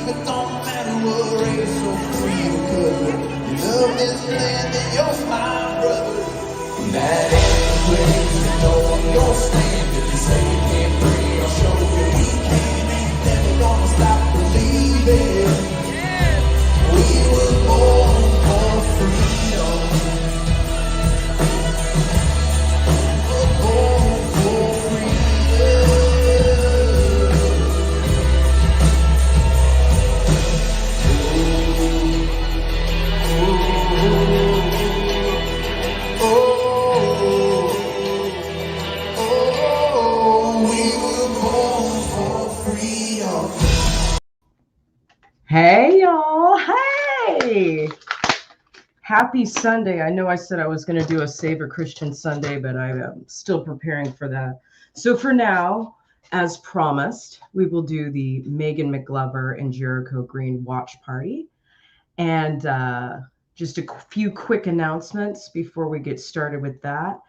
it don't matter what race or creed or color. You love this land and you're my brother. That ain't place to know your stand. If you say you can't breathe, I'll show you we can. Ain't never gonna stop believing. We were born for freedom. We're born for freedom. Hey y'all, hey! Happy Sunday. I know I said I was going to do a Savor Christian Sunday, but I am still preparing for that. So for now, as promised, we will do the Megan McGlover and Jericho Green watch party. And just a few quick announcements before we get started with that.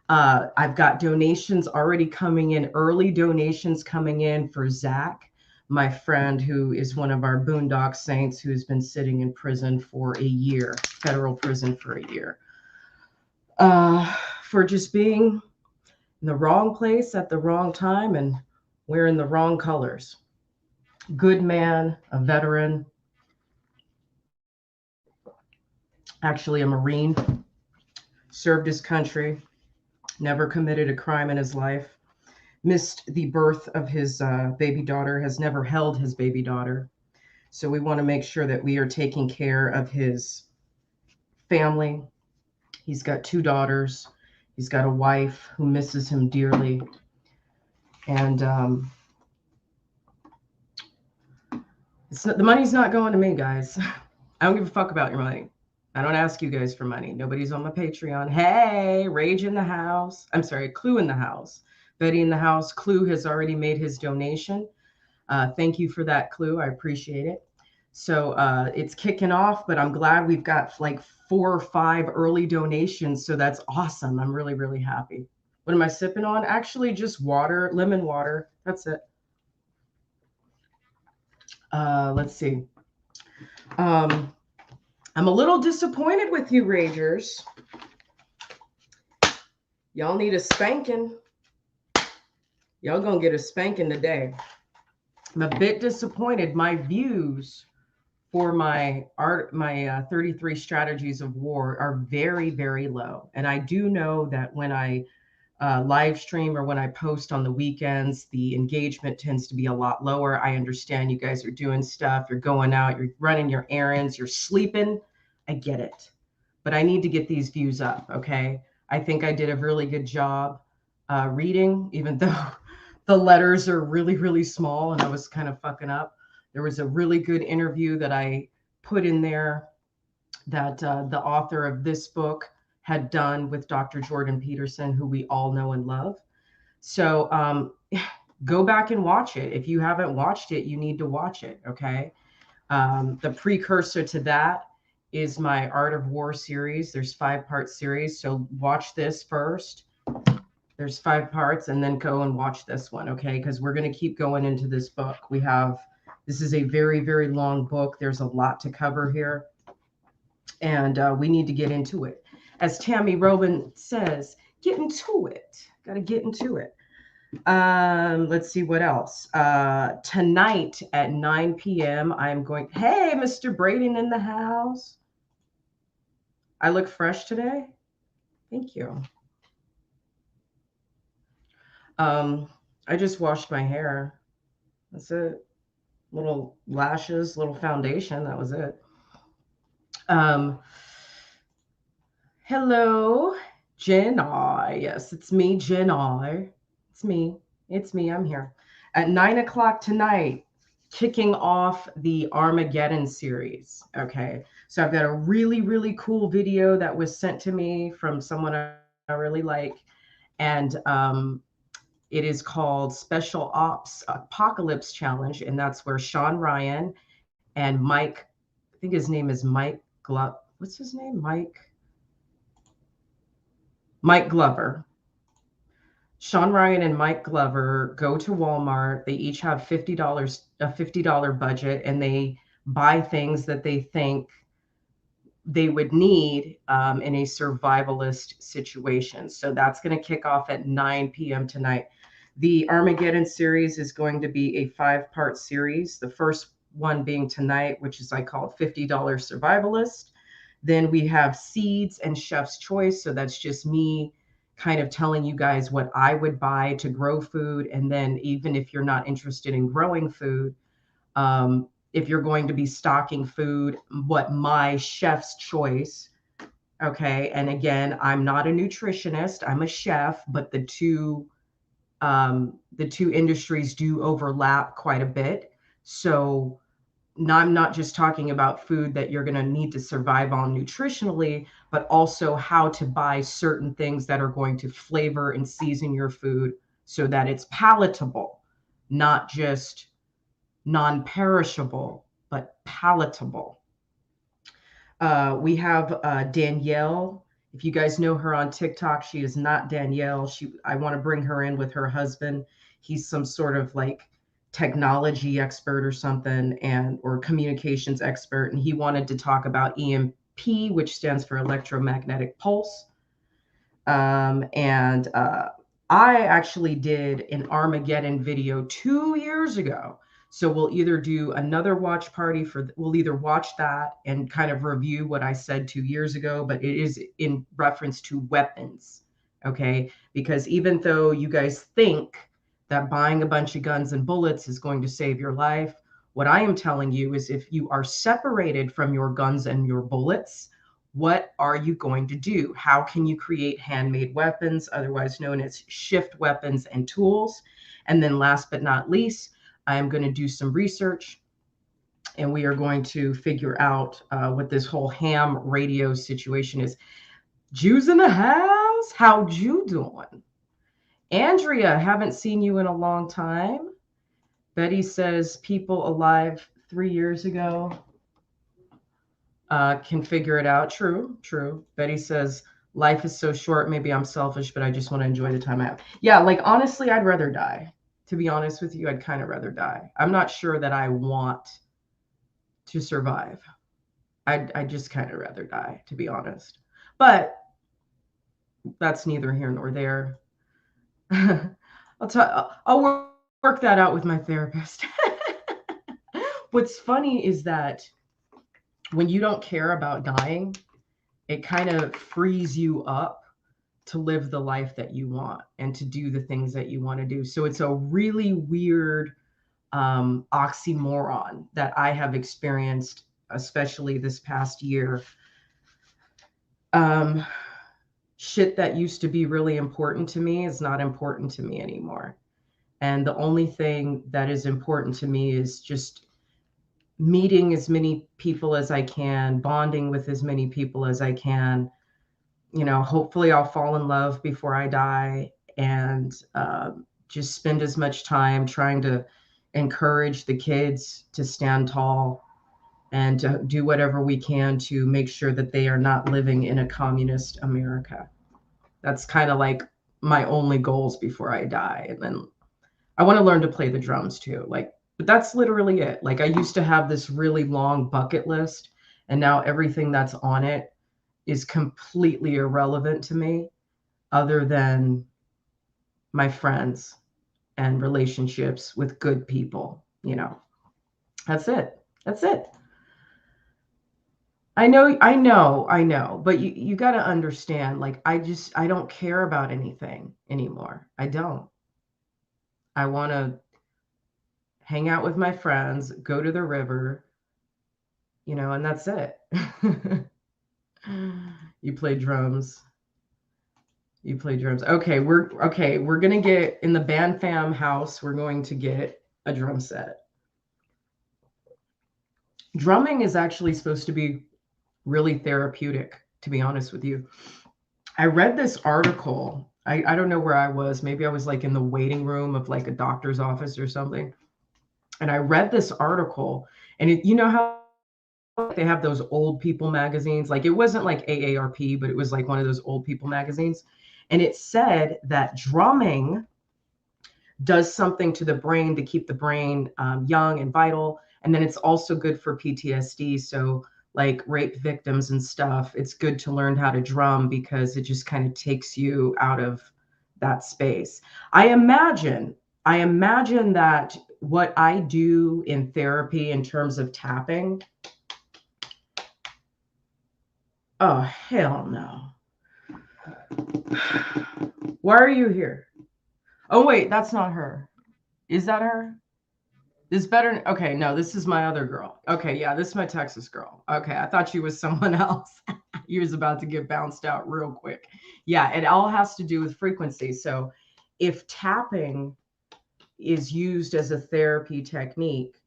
I've got donations already coming in, early donations coming in for Zach, my friend who is one of our Boondock Saints who's been sitting in prison for a year, federal prison for a year, for just being in the wrong place at the wrong time and wearing the wrong colors. Good man, a veteran, actually a Marine, served his country, never committed a crime in his life. Missed the birth of his baby daughter, has never held his baby daughter. So we want to make sure that we are taking care of his family. He's got 2 daughters. He's got a wife who misses him dearly. And the money's not going to me, guys. I don't give a fuck about your money. I don't ask you guys for money. Nobody's on my Patreon. Hey, Rage in the house. I'm sorry, Clue in the house. Betty in the house. Clue has already made his donation. Thank you for that, Clue. I appreciate it. So it's kicking off, but I'm glad we've got like 4 or 5 early donations. So that's awesome. I'm really, really happy. What am I sipping on? Actually, just water, lemon water. That's it. Let's see. I'm a little disappointed with you, Ragers. Y'all need a spanking. Y'all gonna get a spanking today. I'm a bit disappointed. My views for my 33 strategies of war are very, very low. And I do know that when I live stream or when I post on the weekends, the engagement tends to be a lot lower. I understand you guys are doing stuff. You're going out, you're running your errands, you're sleeping. I get it. But I need to get these views up, okay? I think I did a really good job reading, even though the letters are really, really small and I was kind of fucking up. There was a really good interview that I put in there that the author of this book had done with Dr. Jordan Peterson, who we all know and love. So go back and watch it. If you haven't watched it, you need to watch it, okay? The precursor to that is my Art of War series. There's 5-part series. So watch this first. There's 5 parts, and then go and watch this one, okay? Because we're going to keep going into this book. This is a very, very long book. There's a lot to cover here, and we need to get into it. As Tammy Robin says, get into it. Got to get into it. Let's see what else. Tonight at 9 p.m., I'm going. Hey, Mr. Braden in the house. I look fresh today. Thank you. I just washed my hair. That's it. Little lashes, little foundation. That was it. Hello, Jen R. Yes, it's me, Jen R. It's me. I'm here. At 9 o'clock tonight, kicking off the Armageddon series. Okay. So I've got a really, really cool video that was sent to me from someone I really like. And it is called Special Ops Apocalypse Challenge. And that's where Sean Ryan and Mike, I think his name is Mike Glover. What's his name? Mike Glover. Sean Ryan and Mike Glover go to Walmart. They each have $50, a $50 budget, and they buy things that they think they would need in a survivalist situation. So that's going to kick off at 9 p.m. tonight. The Armageddon series is going to be a 5-part series. The first one being tonight, which is I call $50 Survivalist. Then we have Seeds and Chef's Choice. So that's just me kind of telling you guys what I would buy to grow food. And then even if you're not interested in growing food, if you're going to be stocking food, what my chef's choice. Okay. And again, I'm not a nutritionist, I'm a chef, but the two industries do overlap quite a bit. So I'm not just talking about food that you're going to need to survive on nutritionally, but also how to buy certain things that are going to flavor and season your food so that it's palatable, not just non-perishable, but palatable. We have Danielle. If you guys know her on TikTok, she is not Danielle. I want to bring her in with her husband. He's some sort of like technology expert or something, or communications expert, and he wanted to talk about EMP, which stands for electromagnetic pulse. And I actually did an Armageddon video 2 years ago. So we'll either do another watch party we'll either watch that and kind of review what I said 2 years ago, but it is in reference to weapons. Okay. Because even though you guys think that buying a bunch of guns and bullets is going to save your life, what I am telling you is if you are separated from your guns and your bullets, what are you going to do? How can you create handmade weapons, otherwise known as shift weapons and tools? And then last but not least, I am going to do some research, and we are going to figure out what this whole ham radio situation is. Jews in the house, how you doing? Andrea, haven't seen you in a long time. Betty says people alive 3 years ago can figure it out. True, true. Betty says, life is so short. Maybe I'm selfish, but I just want to enjoy the time I have. Yeah, like honestly, I'd rather die. To be honest with you, I'd kind of rather die. I'm not sure that I want to survive. I'd just kind of rather die, to be honest. But that's neither here nor there. I'll work that out with my therapist. What's funny is that when you don't care about dying, it kind of frees you up to live the life that you want and to do the things that you want to do. So it's a really weird oxymoron that I have experienced, especially this past year. Shit that used to be really important to me is not important to me anymore. And the only thing that is important to me is just meeting as many people as I can, bonding with as many people as I can. You know, hopefully I'll fall in love before I die, and just spend as much time trying to encourage the kids to stand tall and to do whatever we can to make sure that they are not living in a communist America. That's kind of like my only goals before I die. And then I want to learn to play the drums too. But that's literally it. Like I used to have this really long bucket list, and now everything that's on it is completely irrelevant to me other than my friends and relationships with good people. You know, that's it. That's it. I know. But you got to understand, like, I don't care about anything anymore. I don't. I want to hang out with my friends, go to the river, you know, and that's it. You play drums. You play drums. Okay, we're going to get in the band fam house. We're going to get a drum set. Drumming is actually supposed to be really therapeutic, to be honest with you. I read this article. I don't know where I was. Maybe I was like in the waiting room of like a doctor's office or something. And I read this article, and you know how they have those old people magazines? Like it wasn't like AARP, but it was like one of those old people magazines. And it said that drumming does something to the brain to keep the brain young and vital. And then it's also good for PTSD. So like rape victims and stuff, it's good to learn how to drum because it just kind of takes you out of that space. I imagine that what I do in therapy in terms of tapping, oh, hell no. Why are you here? Oh, wait, that's not her. Is that her? This better. Okay, no, this is my other girl. Okay, yeah, this is my Texas girl. Okay, I thought she was someone else. You was about to get bounced out real quick. Yeah, it all has to do with frequency. So if tapping is used as a therapy technique,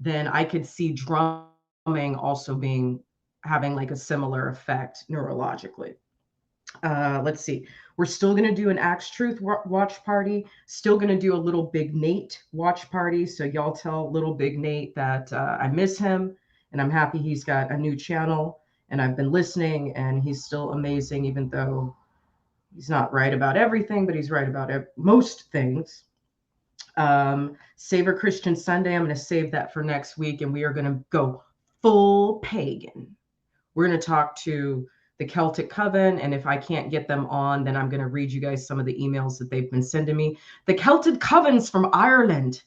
then I could see drumming also having like a similar effect neurologically. Let's see. We're still going to do an Axe Truth watch party. Still going to do a Little Big Nate watch party. So y'all tell Little Big Nate that I miss him and I'm happy he's got a new channel and I've been listening and he's still amazing, even though he's not right about everything, but he's right about most things. Savor Christian Sunday. I'm going to save that for next week and we are going to go full pagan. We're going to talk to the Celtic Coven, and if I can't get them on, then I'm going to read you guys some of the emails that they've been sending me. The Celtic Coven's from Ireland.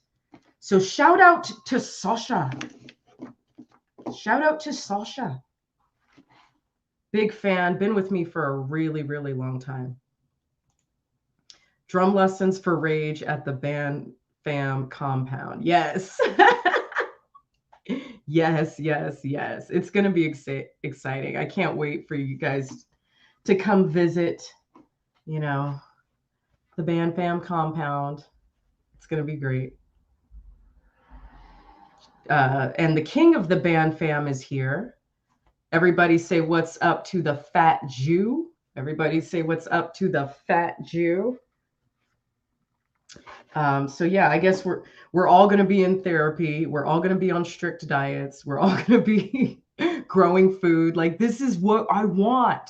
So shout out to Sasha. Shout out to Sasha. Big fan. Been with me for a really, really long time. Drum lessons for Rage at the Band Fam compound. Yes. Yes, yes, yes. It's going to be exciting. I can't wait for you guys to come visit, the Band Fam compound. It's going to be great. And the king of the Band Fam is here. Everybody say what's up to the fat Jew. Everybody say what's up to the fat Jew. So yeah, I guess we're all going to be in therapy. We're all going to be on strict diets. We're all going to be growing food. Like, this is what I want.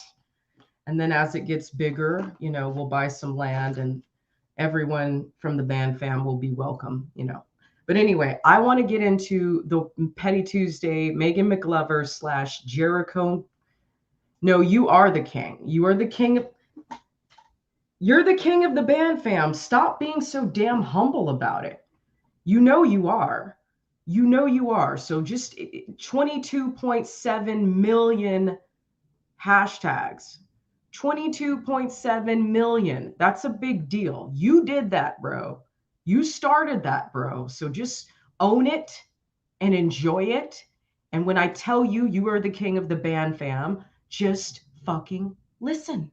And then as it gets bigger, we'll buy some land and everyone from the Band Fam will be welcome, But anyway, I want to get into the Petty Tuesday, Megan McGlover / Jericho. No, you are the king. You are the king. You're the king of the Band Fam. Stop being so damn humble about it. You know you are. You know you are. So just 22.7 million hashtags. 22.7 million. That's a big deal. You did that, bro. You started that, bro. So just own it and enjoy it. And when I tell you you are the king of the Band Fam, just fucking listen.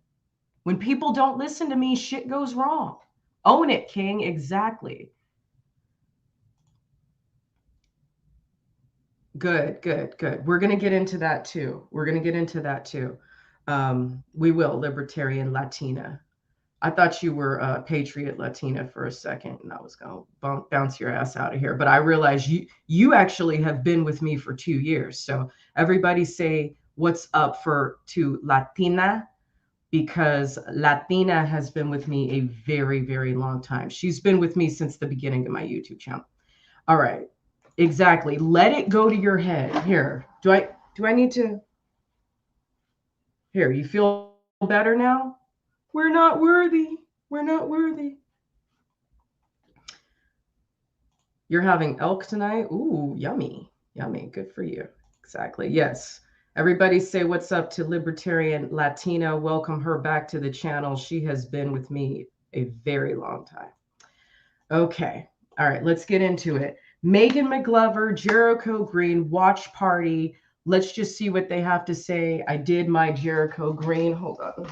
When people don't listen to me, shit goes wrong. Own it, king. Exactly. Good, good, good. We're going to get into that too. We will, Libertarian Latina. I thought you were a Patriot Latina for a second, and I was going to bounce your ass out of here. But I realized you actually have been with me for 2 years. So everybody say what's up to Latina, because Latina has been with me a very, very long time. She's been with me since the beginning of my YouTube channel. All right. Exactly. Let it go to your head. Here. Do I need to? Here, you feel better now? We're not worthy. We're not worthy. You're having elk tonight? Ooh, yummy. Yummy. Good for you. Exactly. Yes. Everybody say what's up to Libertarian Latina. Welcome her back to the channel. She has been with me a very long time. Okay. All right. Let's get into it. Megan McGlover, Jericho Green, watch party. Let's just see what they have to say. I did my Jericho Green. Hold on.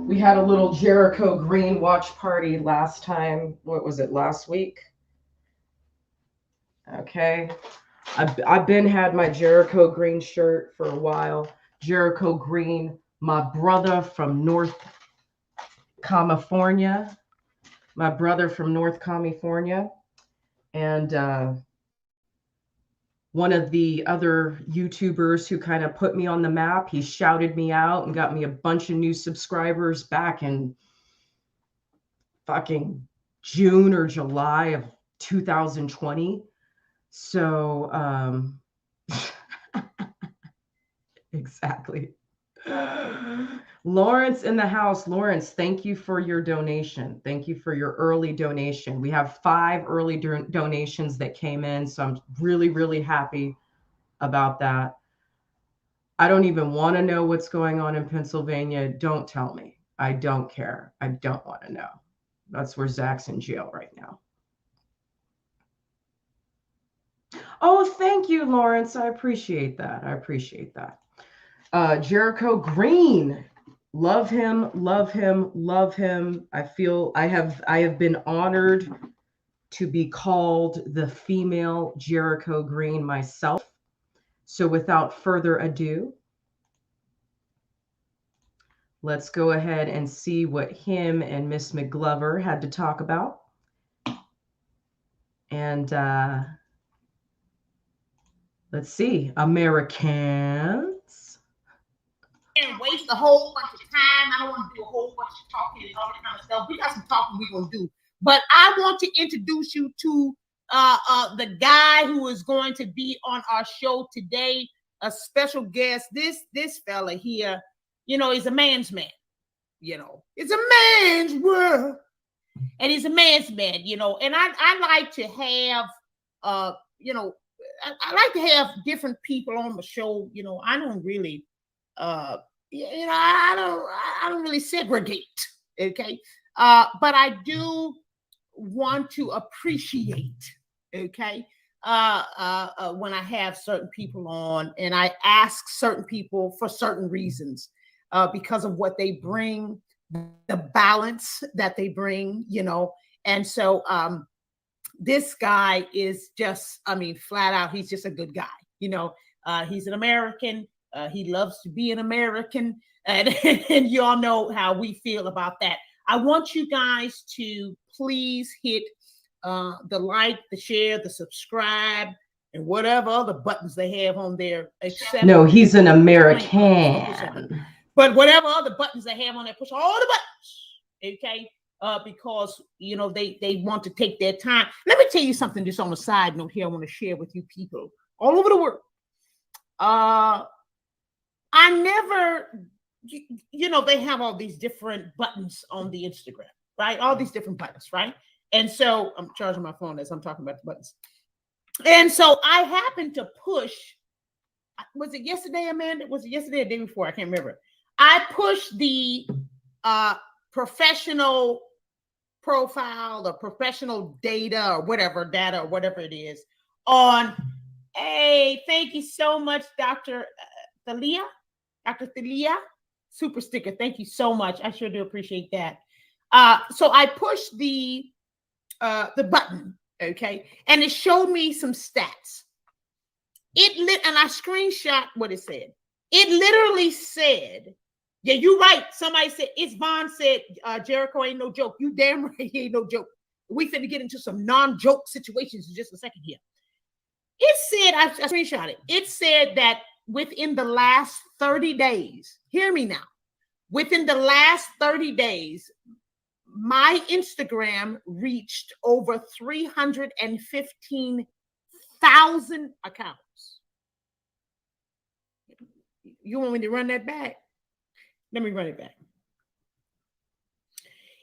We had a little Jericho Green watch party last time. What was it, last week? Okay. I've been had my Jericho Green shirt for a while. Jericho Green, my brother from North California. And one of the other YouTubers who kind of put me on the map. He shouted me out and got me a bunch of new subscribers back in fucking June or July of 2020. So, exactly. Lawrence in the house. Lawrence, thank you for your donation. Thank you for your early donation. We have 5 early donations that came in, so I'm really, really happy about that. I don't even want to know what's going on in Pennsylvania. Don't tell me. I don't care. I don't want to know. That's where Zach's in jail right now. Oh, thank you, Lawrence. I appreciate that. I appreciate that. Jericho Green. Love him, love him, love him. I feel I have been honored to be called the female Jericho Green myself. So without further ado, let's go ahead and see what him and Miss McGlover had to talk about. And let's see, Amer-i-CAAANS. And waste a whole bunch of time. I don't want to do a whole bunch of talking and all that kind of stuff. We got some talking we're gonna do, but I want to introduce you to the guy who is going to be on our show today, a special guest. This fella here, you know, he's a man's man. You know, it's a man's world, and he's a man's man. You know, and I like to have you know, I like to have different people on the show. You know, I don't really you know, I don't really segregate, okay? But I do want to appreciate, okay, when I have certain people on, and I ask certain people for certain reasons, because of what they bring, the balance that they bring, you know. And so this guy is just, I mean, flat out, he's just a good guy, you know. He's an American. He loves to be an American, and you all know how we feel about that. I want you guys to please hit the like, the share, the subscribe, and whatever other buttons they have on there. Except no, he's an American. But whatever other buttons they have on there, push all the buttons, okay? Because, you know, they want to take their time. Let me tell you something just on a side note here I want to share with you people all over the world. I never, you know, they have all these different buttons on the Instagram, right? All these different buttons, right? And so I'm charging my phone as I'm talking about the buttons. And so I happened to push, was it yesterday, Amanda? Was it yesterday or the day before? I can't remember. I pushed the professional profile or professional data or whatever it is on, hey, thank you so much, Dr. Thalia. Dr. Thalia, super sticker. Thank you so much. I sure do appreciate that. So I pushed the button, okay, and it showed me some stats. And I screenshot what it said. It literally said, yeah, you're right. Somebody said, it's Vaughn said, Jericho ain't no joke. You damn right, he ain't no joke. We finna get into some non-joke situations in just a second here. It said, I screenshot it. It said that within the last 30 days, hear me now, within the last 30 days, my Instagram reached over 315,000 accounts. You want me to run that back? Let me run it back.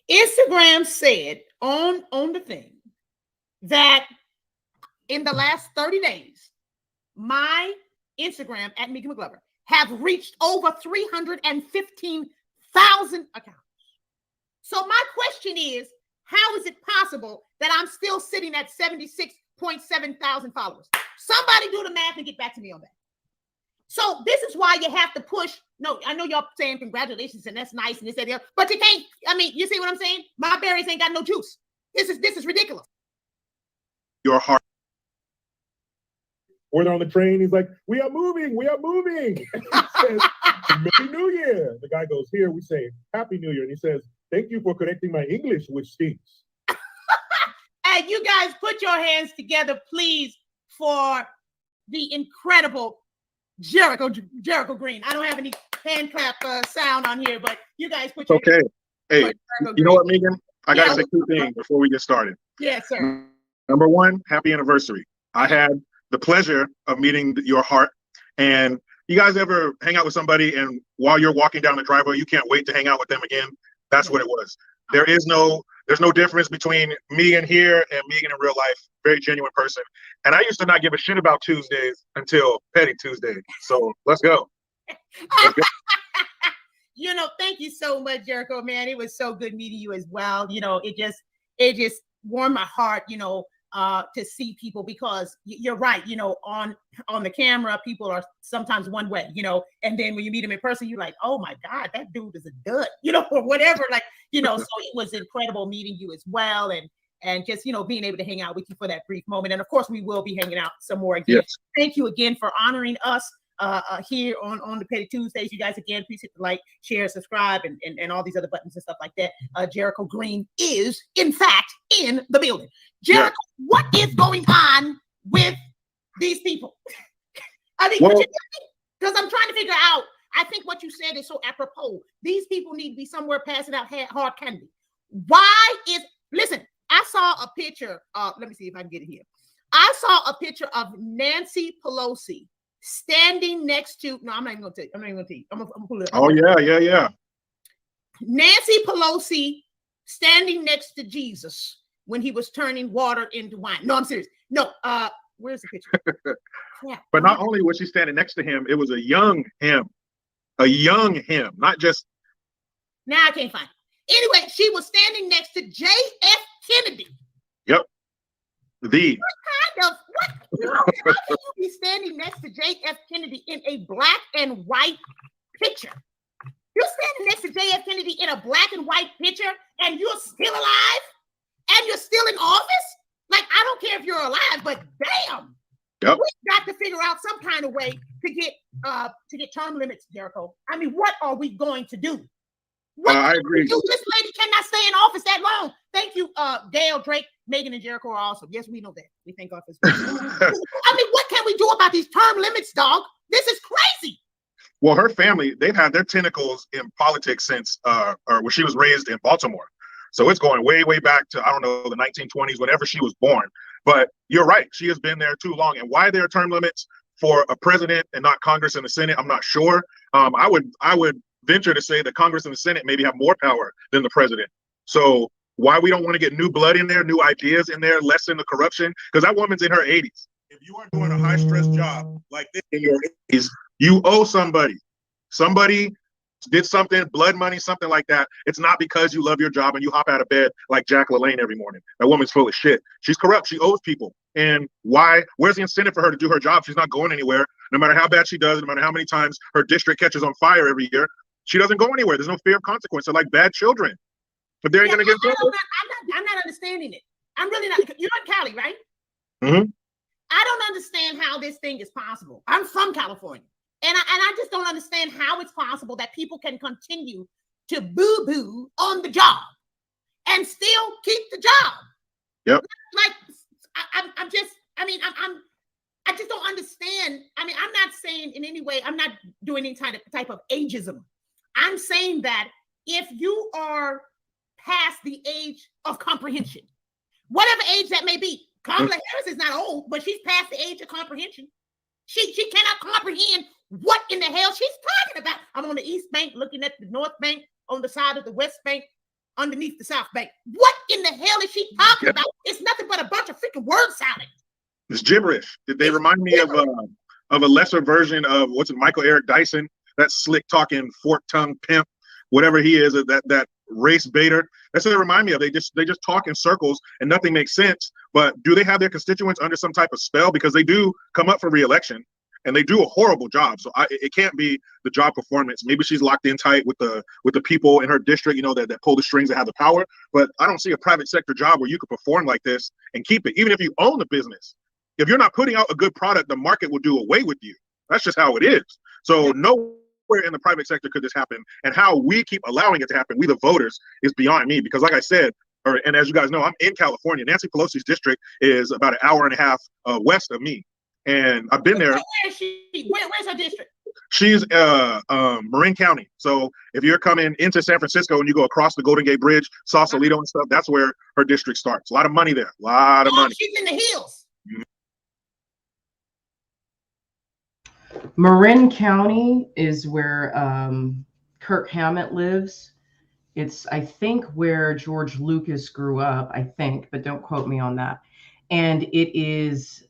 Instagram said on the thing that in the last 30 days, my Instagram at Mika McGlover have reached over 315,000 accounts. So my question is, how is it possible that I'm still sitting at 76.7 thousand followers? Somebody do the math and get back to me on that. So this is why you have to push. No, I know y'all saying congratulations and that's nice and this and that, but you can't. I mean, you see what I'm saying? My berries ain't got no juice. This is ridiculous. Your heart. Or they're on the train. He's like, "We are moving. We are moving." And he says, "Merry New Year." The guy goes, "Here we say Happy New Year," and he says, "Thank you for correcting my English, which stinks." And you guys put your hands together, please, for the incredible Jericho Green. I don't have any hand clap sound on here, but you guys put your Okay. Hey, Jericho you know Green. what, Megan? I got to Yeah. say two things before we get started. Yes, sir. Number one, happy anniversary. I had the pleasure of meeting your heart. And you guys ever hang out with somebody and while you're walking down the driveway, you can't wait to hang out with them again? That's what it was. There's no difference between me in here and Megan in real life. Very genuine person. And I used to not give a shit about Tuesdays until Petty Tuesday. So let's go. You know, thank you so much, Jericho, man. It was so good meeting you as well. You know, it just warmed my heart, you know, to see people, because you're right, you know, on the camera, people are sometimes one way, you know, and then when you meet them in person, you're like, oh my God, that dude is a dud, you know, or whatever, like, you know. So it was incredible meeting you as well, and just, you know, being able to hang out with you for that brief moment. And of course, we will be hanging out some more again. Yes. Thank you again for honoring us here on the Petty Tuesdays. You guys, again, please hit the like, share, subscribe, and all these other buttons and stuff like that. Jericho Green is, in fact, in the building. Jericho, what is going on with these people? I mean, because I'm trying to figure out, I think what you said is so apropos. These people need to be somewhere passing out hard candy. Listen, I saw a picture, let me see if I can get it here. I saw a picture of Nancy Pelosi standing next to, no, I'm not even going to tell you. I'm not even going to tell you. I'm going to pull it up. Oh, yeah. Nancy Pelosi standing next to Jesus when he was turning water into wine. No, I'm serious. No, where's the picture? Crap. But not only was she standing next to him, it was a young him, not just. Now I can't find it. Anyway, she was standing next to J.F. Kennedy. Yep. What how can you be standing next to J.F. Kennedy in a black and white picture? You're standing next to J.F. Kennedy in a black and white picture, and you're still alive, and you're still in office? Like, I don't care if you're alive, but damn, yep. We've got to figure out some kind of way to get term limits, Jericho. I mean, what are we going to do? I agree. This lady cannot stay in office that long. Thank you, Gail, Drake, Megan, and Jericho are awesome. Yes, we know that. We thank God for this. I mean, what can we do about these term limits, dog? This is crazy. Well, her family, they've had their tentacles in politics since or when she was raised in Baltimore. So it's going way, way back to, I don't know, the 1920s, whenever she was born. But you're right. She has been there too long. And why there are term limits for a president and not Congress and the Senate, I'm not sure. I would venture to say that Congress and the Senate maybe have more power than the president. So why we don't want to get new blood in there, new ideas in there, lessen the corruption? Because that woman's in her 80s. If you are doing a high stress job like this in your 80s, you owe somebody. Somebody did something, blood money, something like that. It's not because you love your job and you hop out of bed like Jack LaLanne every morning. That woman's full of shit. She's corrupt. She owes people. And why? Where's the incentive for her to do her job? She's not going anywhere. No matter how bad she does, no matter how many times her district catches on fire every year, she doesn't go anywhere. There's no fear of consequence. They're like bad children. But they're going to get trouble. I'm not understanding it. I'm really not. You're in Cali, right? Mm-hmm. I don't understand how this thing is possible. I'm from California. And I just don't understand how it's possible that people can continue to boo-boo on the job and still keep the job. Yep. Like, I just don't understand. I mean, I'm not saying in any way, I'm not doing any type of ageism. I'm saying that if you are past the age of comprehension, whatever age that may be, Kamala Harris is not old, but she's past the age of comprehension. She cannot comprehend what in the hell she's talking about. I'm on the East Bank looking at the North Bank on the side of the West Bank underneath the South Bank. What in the hell is she talking about? It's nothing but a bunch of freaking word salad. It's gibberish. They remind me of a lesser version of Michael Eric Dyson, that slick talking fork tongue pimp, whatever he is, that race baiter. That's what they remind me of. They just talk in circles and nothing makes sense. But do they have their constituents under some type of spell? Because they do come up for re-election and they do a horrible job. So it can't be the job performance. Maybe she's locked in tight with the people in her district, that pull the strings and have the power. But I don't see a private sector job where you could perform like this and keep it, even if you own the business. If you're not putting out a good product, the market will do away with you. That's just how it is. So nowhere in the private sector could this happen. And how we keep allowing it to happen, we the voters, is beyond me. Because like I said, and as you guys know, I'm in California. Nancy Pelosi's district is about an hour and a half west of me. And I've been there. Where is she? Where's her district? She's Marin County. So if you're coming into San Francisco and you go across the Golden Gate Bridge, Sausalito and stuff, that's where her district starts. A lot of money there. A lot of money. She's in the hills. Marin County is where Kirk Hammett lives. It's, I think, where George Lucas grew up, I think, but don't quote me on that. And it is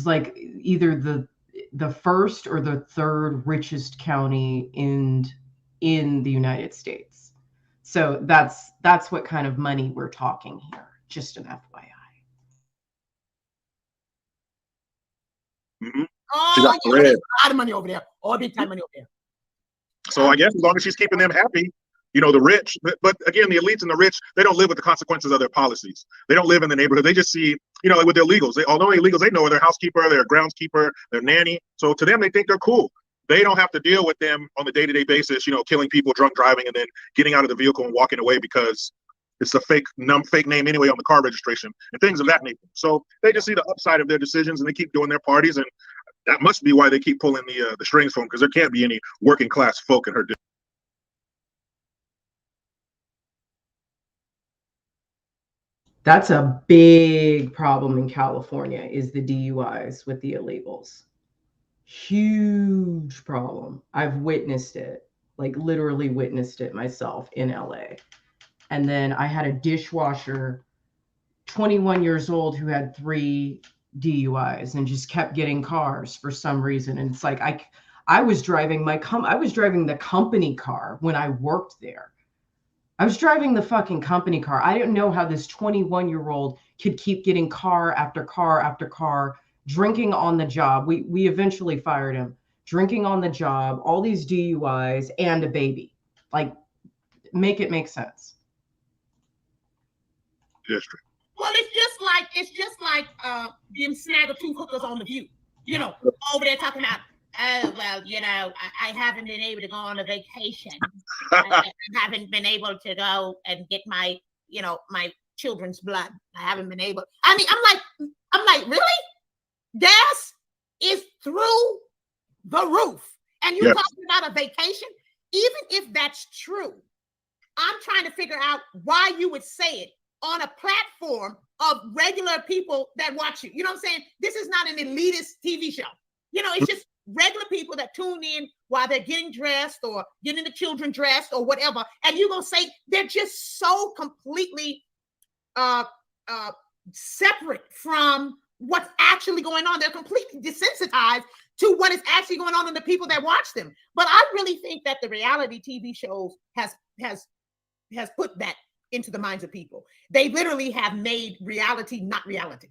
like either the first or the third richest county in the United States. So that's what kind of money we're talking here. Just an FYI. Mm-hmm. Oh, She got yeah, bread. there's a lot of money over there. All big time money over there. So I guess as long as she's keeping them happy, you know, the rich, but again, the elites and the rich, they don't live with the consequences of their policies. They don't live in the neighborhood. They just see, you know, like with their illegals. Although illegals, they know their housekeeper, their groundskeeper, their nanny. So to them, they think they're cool. They don't have to deal with them on the day-to-day basis, you know, killing people, drunk driving, and then getting out of the vehicle and walking away because it's a fake name anyway on the car registration and things of that nature. So they just see the upside of their decisions and they keep doing their parties. And that must be why they keep pulling the strings for them, because there can't be any working class folk in her district. That's a big problem in California, is the DUIs with the illegals. Huge problem. I've witnessed it, like literally witnessed it myself in LA. And then I had a dishwasher, 21 years old, who had 3 DUIs and just kept getting cars for some reason. And it's like I was driving the company car when I worked there. I was driving the fucking company car. I didn't know how this 21-year-old could keep getting car after car after car, drinking on the job. We eventually fired him. Drinking on the job, all these DUIs, and a baby. Like, make it make sense. District. Well, it's just like them snagger-tooth hookers on The View. You know, over there talking about, oh, well, you know, I haven't been able to go on a vacation. I haven't been able to go and get my, you know, my children's blood. I haven't been able. I mean, I'm like, really? Gas is through the roof. And you're talking about a vacation? Even if that's true, I'm trying to figure out why you would say it on a platform of regular people that watch you. You know what I'm saying? This is not an elitist TV show. You know, it's just regular people that tune in while they're getting dressed or getting the children dressed or whatever. And you're going to say they're just so completely separate from what's actually going on. They're completely desensitized to what is actually going on in the people that watch them. But I really think that the reality TV shows has put that into the minds of people. They literally have made reality not reality.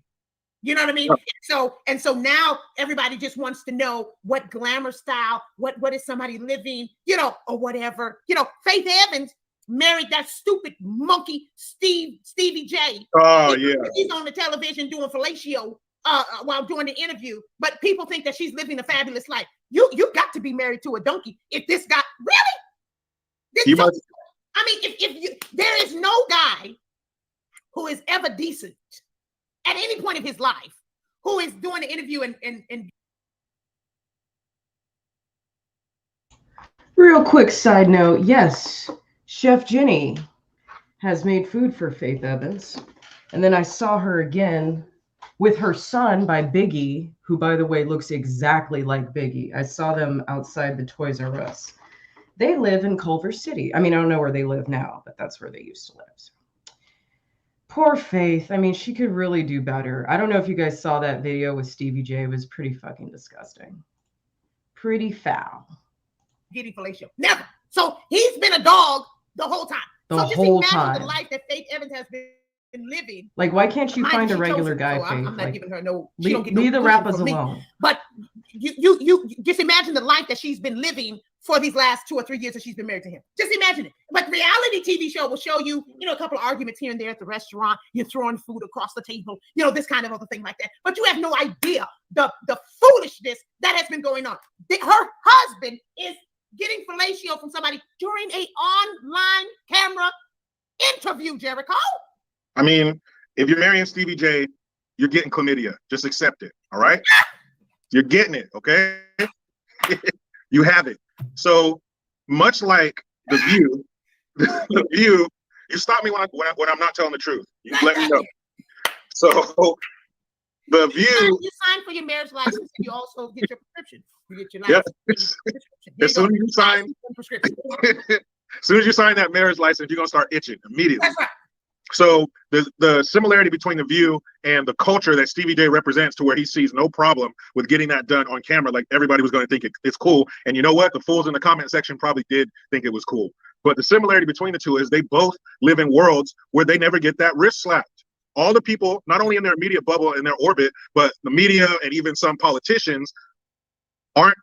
You know what I mean? So now everybody just wants to know what glamour style, what is somebody living, you know, or whatever. You know, Faith Evans married that stupid monkey Stevie J. Oh, yeah. He's on the television doing fellatio while doing the interview, but people think that she's living a fabulous life. You got to be married to a donkey if this guy really. I mean, if there is no guy who is ever decent at any point of his life who is doing the interview and Real quick side note, yes, Chef Jenny has made food for Faith Evans. And then I saw her again with her son by Biggie, who, by the way, looks exactly like Biggie. I saw them outside the Toys R Us. They live in Culver City. I mean, I don't know where they live now, but that's where they used to live. So. Poor Faith. I mean, she could really do better. I don't know if you guys saw that video with Stevie J. It was pretty fucking disgusting. Pretty foul. Getting fellatio. Never. So he's been a dog the whole time. The whole imagine time. The life that Faith Evans has been living. Like, why can't you find a regular guy, so Faith? I'm not like, giving her no. Leave the rappers alone. But you just imagine the life that she's been living for these last 2 or 3 years that she's been married to him. Just imagine it. But reality TV show will show you, you know, a couple of arguments here and there at the restaurant. You're throwing food across the table, you know, this kind of other thing like that. But you have no idea the foolishness that has been going on. Her husband is getting fellatio from somebody during a online camera interview, Jericho. I mean, if you're marrying Stevie J, you're getting chlamydia. Just accept it. All right. You're getting it. Okay. You have it. So much like The View, The View, you stop me when I'm not telling the truth. You let me know. So The View. You sign for your marriage license, and you also get your prescription. You get your Yep. license. As soon as you sign, as soon as you sign that marriage license, you're gonna start itching immediately. That's right. So the similarity between The View and the culture that Stevie J represents, to where he sees no problem with getting that done on camera, like everybody was going to think it's cool. And you know what? The fools in the comment section probably did think it was cool. But the similarity between the two is they both live in worlds where they never get that wrist slapped. All the people, not only in their immediate bubble, in their orbit, but the media and even some politicians aren't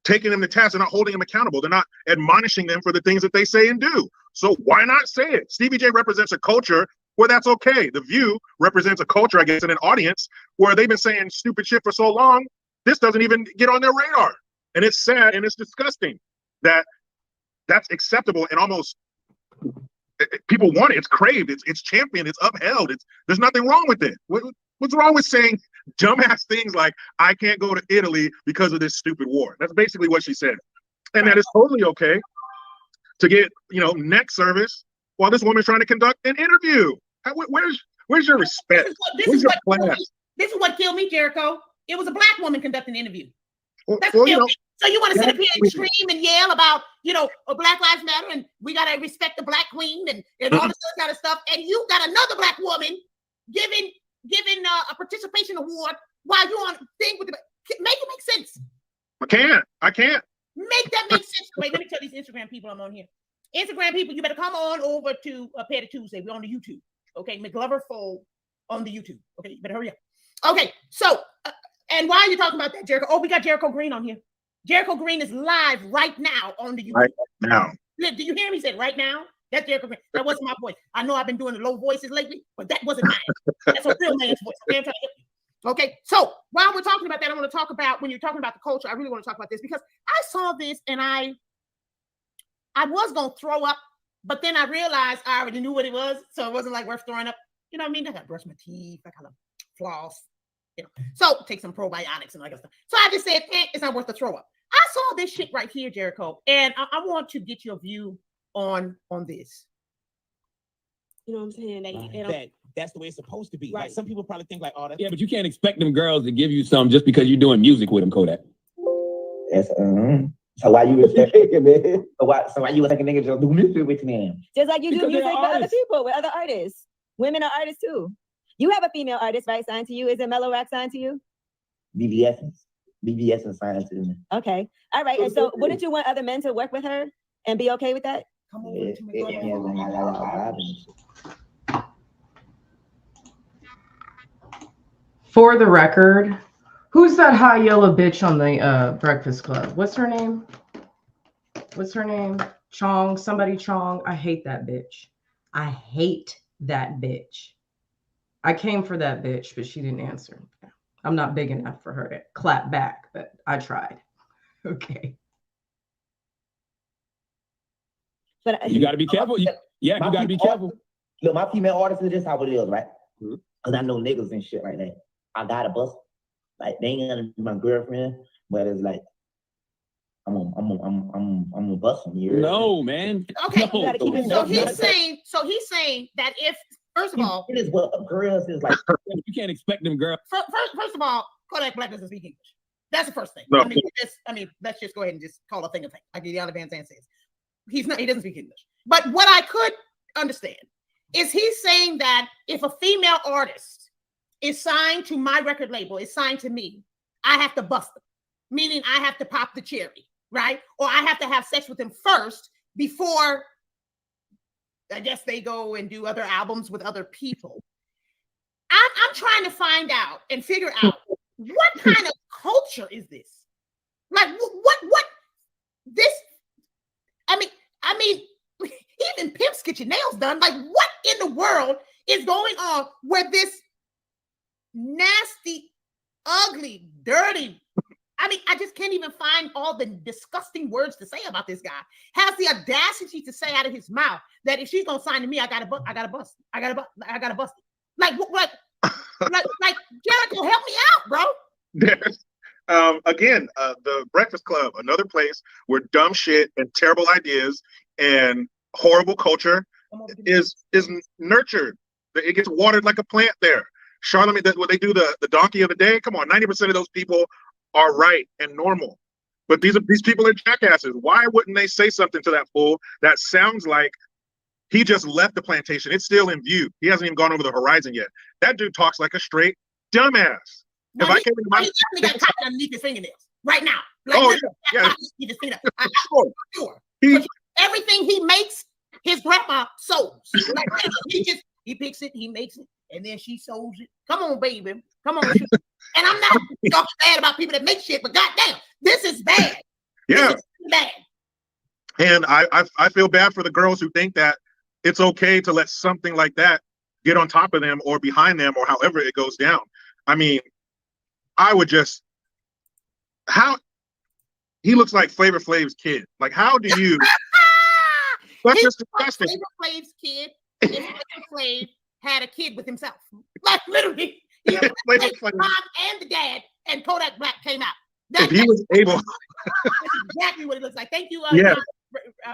taking them to task. They're not holding them accountable. They're not admonishing them for the things that they say and do. So why not say it? Stevie J represents a culture where that's okay. The View represents a culture, I guess, in an audience where they've been saying stupid shit for so long, this doesn't even get on their radar. And it's sad and it's disgusting that that's acceptable and almost people want it. It's craved. It's championed. It's upheld. There's nothing wrong with it. What's wrong with saying dumbass things like, I can't go to Italy because of this stupid war? That's basically what she said. And that is totally okay to get, neck service while this woman's trying to conduct an interview. Where's your respect? This is what killed me, Jericho. It was a black woman conducting the interview. So you want to sit up here and scream and yell about, Black Lives Matter and we got to respect the black queen and all this other kind of stuff. And you got another black woman giving a participation award while you're on thing with make it make sense. I can't. Make that make sense. Wait, let me tell these Instagram people I'm on here. Instagram people, you better come on over to Pay to Tuesday. We're on the YouTube. Okay, McGlover Fold on the YouTube. Okay, you better hurry up. Okay, so, and why are you talking about that, Jericho? Oh, we got Jericho Green on here. Jericho Green is live right now on the YouTube. Right now. Do you hear me say right now? That's Jericho Green. That wasn't my voice. I know I've been doing the low voices lately, but that wasn't mine. That's a real man's voice. Okay, I'm trying to help you. Okay, so while we're talking about that, I want to talk about, when you're talking about the culture, I really want to talk about this because I saw this and I was going to throw up, but then I realized I already knew what it was, so it wasn't like worth throwing up. You know what I mean? I got to brush my teeth, I got to floss, So take some probiotics and all that stuff. So I just said, it's not worth the throw up. I saw this shit right here, Jericho, and I want to get your view on this. You know what I'm saying? That's the way it's supposed to be. Right. Like, some people probably think like, oh, that's... Yeah, but you can't expect them girls to give you something just because you're doing music with them, Kodak. That's so why you was thinking, man? So why you was thinking niggas just do music with them? Just like you Because do music they're for other artists. people, with other artists. Women are artists too. You have a female artist, right, signed to you. Is it Mellow Rack signed to you? BBS and signed to me. Okay. All right. And so wouldn't you want other men to work with her and be okay with that? Come on, For the record, who's that high yellow bitch on the Breakfast Club? What's her name? Chong, somebody Chong. I hate that bitch. I hate that bitch. I came for that bitch, but she didn't answer. I'm not big enough for her to clap back, but I tried. Okay. But You got to be careful. You got to be careful. Look, my female artists is just how it is, right? Because I know niggas and shit like that. I got a bust. Like, they ain't gonna be my girlfriend, but it's like, I'm a bust them. No, man. Okay, No. so he's saying that if, first of all, it is what girls is like. You can't expect them girls. first of all, Kodak Black doesn't speak English. That's the first thing. No. I mean, let's just go ahead and just call a thing a thing. Like Deanna Van Zandt says, he doesn't speak English. But what I could understand is he's saying that if a female artist is signed to my record label, is signed to me, I have to bust them, meaning I have to pop the cherry, right? Or I have to have sex with them first before, I guess, they go and do other albums with other people. I'm trying to find out and figure out what kind of culture is this? Like, what this? I mean, even pimps get your nails done. Like, what in the world is going on where this nasty, ugly, dirty, I just can't even find all the disgusting words to say about this guy, has the audacity to say out of his mouth that if she's gonna sign to me, I gotta bust. Like, what? like Jericho, help me out, bro. There's, again, the Breakfast Club, another place where dumb shit and terrible ideas and horrible culture is nurtured. It gets watered like a plant there. Charlemagne, what they do, the donkey of the day. Come on, 90% of those people are right and normal, but these people are jackasses. Why wouldn't they say something to that fool that sounds like he just left the plantation? It's still in view. He hasn't even gone over the horizon yet. That dude talks like a straight dumbass. Now, If I came into my, he definitely got cotton underneath his fingernails right now. Like, oh yeah, sure. He, Everything he makes, his grandma sews. Like, he picks it, he makes it, and then she sews it. Come on, baby. Come on. And I'm not talking bad about people that make shit, but goddamn, this is bad. yeah. This is bad. And I feel bad for the girls who think that it's okay to let something like that get on top of them or behind them or however it goes down. I mean, I would just, how he looks like Flavor Flav's kid. Like, how do you? That's just disgusting. Flavor Flav's kid. If Flavor Flav had a kid with himself, like literally, he had the mom and the dad, and Kodak Black came out. If he was able, that's exactly what it looks like. Thank you. Yeah.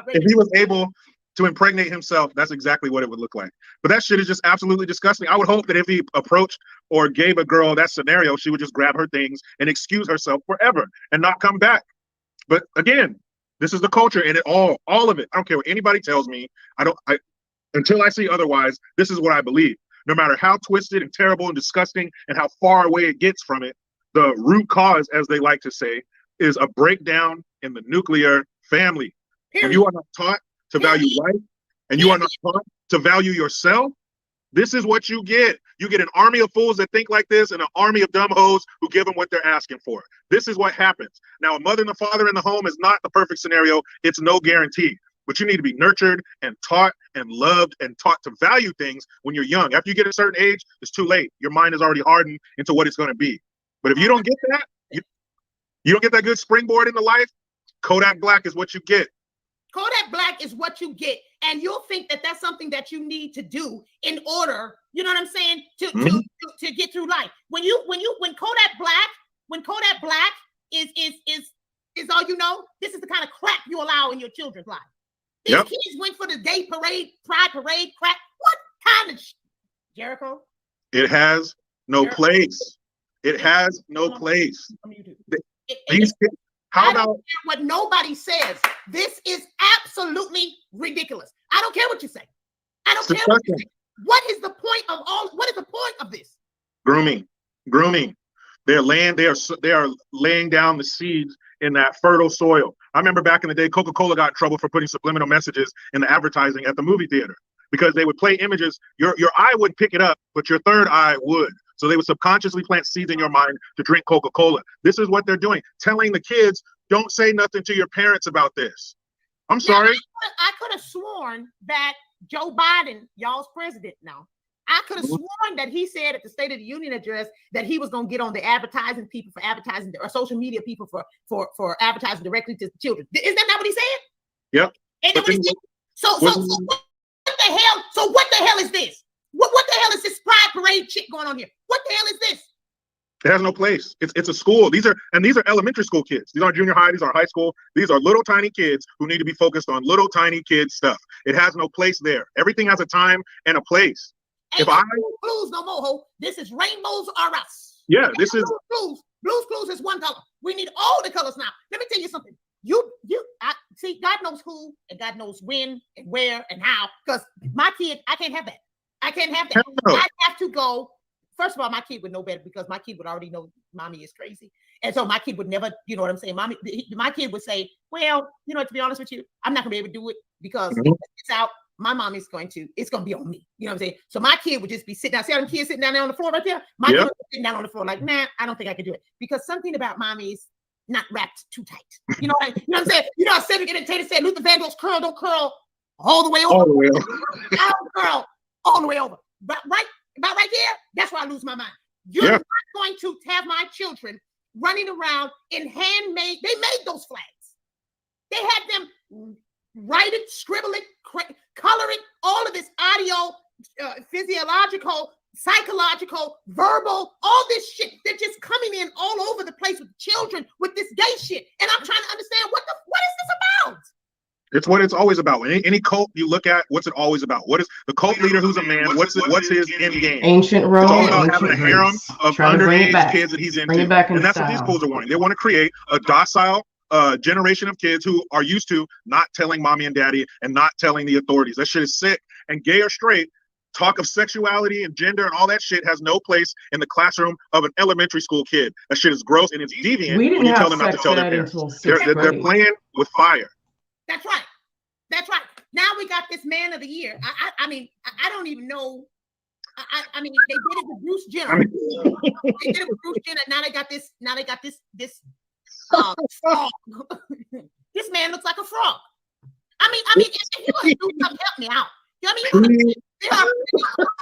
If he was able to impregnate himself, that's exactly what it would look like. But that shit is just absolutely disgusting. I would hope that if he approached or gave a girl that scenario, she would just grab her things and excuse herself forever and not come back. But again, this is the culture, and it all of it. I don't care what anybody tells me. Until I see otherwise, this is what I believe. No matter how twisted and terrible and disgusting and how far away it gets from it, the root cause, as they like to say, is a breakdown in the nuclear family. When you are not taught to value life and you are not taught to value yourself, this is what you get. You get an army of fools that think like this and an army of dumb hoes who give them what they're asking for. This is what happens. Now, a mother and a father in the home is not the perfect scenario. It's no guarantee. But you need to be nurtured and taught and loved and taught to value things when you're young. After you get a certain age, it's too late. Your mind is already hardened into what it's going to be. But if you don't get that, you don't get that good springboard into life, Kodak Black is what you get. Kodak Black is what you get. And you'll think that that's something that you need to do in order, you know what I'm saying, to get through life. When Kodak Black is all you know, this is the kind of crap you allow in your children's life. These kids went for the gay parade, pride parade crap. What kind of Jericho? It has no place. It has no place. How about what nobody says? This is absolutely ridiculous. I don't care what you say. I don't care what you say. What is the point of this? Grooming. They are laying down the seeds in that fertile soil. I remember back in the day, Coca-Cola got in trouble for putting subliminal messages in the advertising at the movie theater because they would play images. Your eye wouldn't pick it up, but your third eye would. So they would subconsciously plant seeds in your mind to drink Coca-Cola. This is what they're doing, telling the kids, don't say nothing to your parents about this. I'm sorry. I could have sworn that Joe Biden, y'all's president now, I could have sworn that he said at the State of the Union address that he was going to get on the advertising people for advertising, or social media people for advertising directly to children. Isn't that not what he said? Yep. So what the hell? So what the hell is this? What the hell is this pride parade shit going on here? What the hell is this? It has no place. It's a school. These are elementary school kids. These aren't junior high. These are high school. These are little tiny kids who need to be focused on little tiny kids stuff. It has no place there. Everything has a time and a place. Ain't no Blues no more, ho. This is Rainbows Are Us. Yeah, this is Blues Clues is one color. We need all the colors now. Let me tell you something. I see, God knows who and God knows when and where and how. Because my kid, I can't have that. I can't have that. No. I have to go. First of all, my kid would know better because my kid would already know mommy is crazy. And so my kid would never, you know what I'm saying? My kid would say, well, to be honest with you, I'm not gonna be able to do it because if it's out, my mom is it's gonna be on me. You know what I'm saying? So my kid would just be sitting down. See how them kids sitting down there on the floor right there? My kid would be sitting down on the floor like, nah, I don't think I can do it. Because something about mommy is not wrapped too tight. You know what I'm saying? You know how Cedric Entertainer said Luther Vandross don't curl all the way over. All the way over. I don't curl all the way over. But about right there, that's where I lose my mind. You're not going to have my children running around in handmade. They made those flags. They had them write it, scribble it, color it, all of this audio, physiological psychological, verbal, all this shit. They're just coming in all over the place with children with this gay shit. And I'm trying to understand what is this about? It's what it's always about. Any cult you look at, what's it always about? What is the cult leader who's a man? What's his end game? Ancient Rome, It's all about ancient having a harem Greece. of Trying to bring it underage back. kids that he's into. Bring it back in And that's what these style. fools are wanting. They want to create a docile generation of kids who are used to not telling mommy and daddy and not telling the authorities. That shit is sick. And gay or straight, talk of sexuality and gender and all that shit has no place in the classroom of an elementary school kid. That shit is gross and it's deviant We didn't when you have tell them not to sex tell their ed parents. until 6th They're grade. playing with fire. That's right. That's right. Now we got this man of the year. I mean, I don't even know. I mean, they did it with Bruce Jenner. They did it with Bruce Jenner. Now they got this. Now they got this frog. This man looks like a frog. I mean, if you're gonna do something, help me out. You know what I mean? There are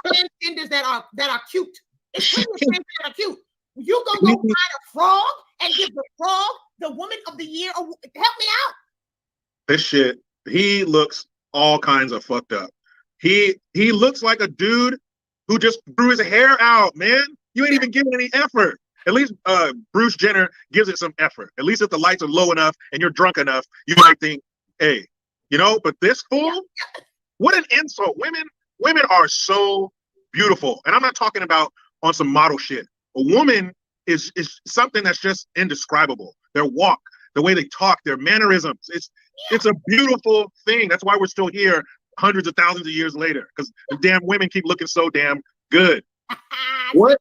transgenders that are cute. It's plenty of transgenders that are cute. You gonna go find a frog and give the frog the woman of the year? Help me out. This shit. He looks all kinds of fucked up. He looks like a dude who just grew his hair out, man. You ain't even giving any effort. At least Bruce Jenner gives it some effort. At least if the lights are low enough and you're drunk enough, you might think, hey, you know, but this fool, what an insult. Women are so beautiful. And I'm not talking about on some model shit. A woman is something that's just indescribable. Their walk, the way they talk, their mannerisms. It's a beautiful thing. That's why we're still here hundreds of thousands of years later, because the damn women keep looking so damn good. What?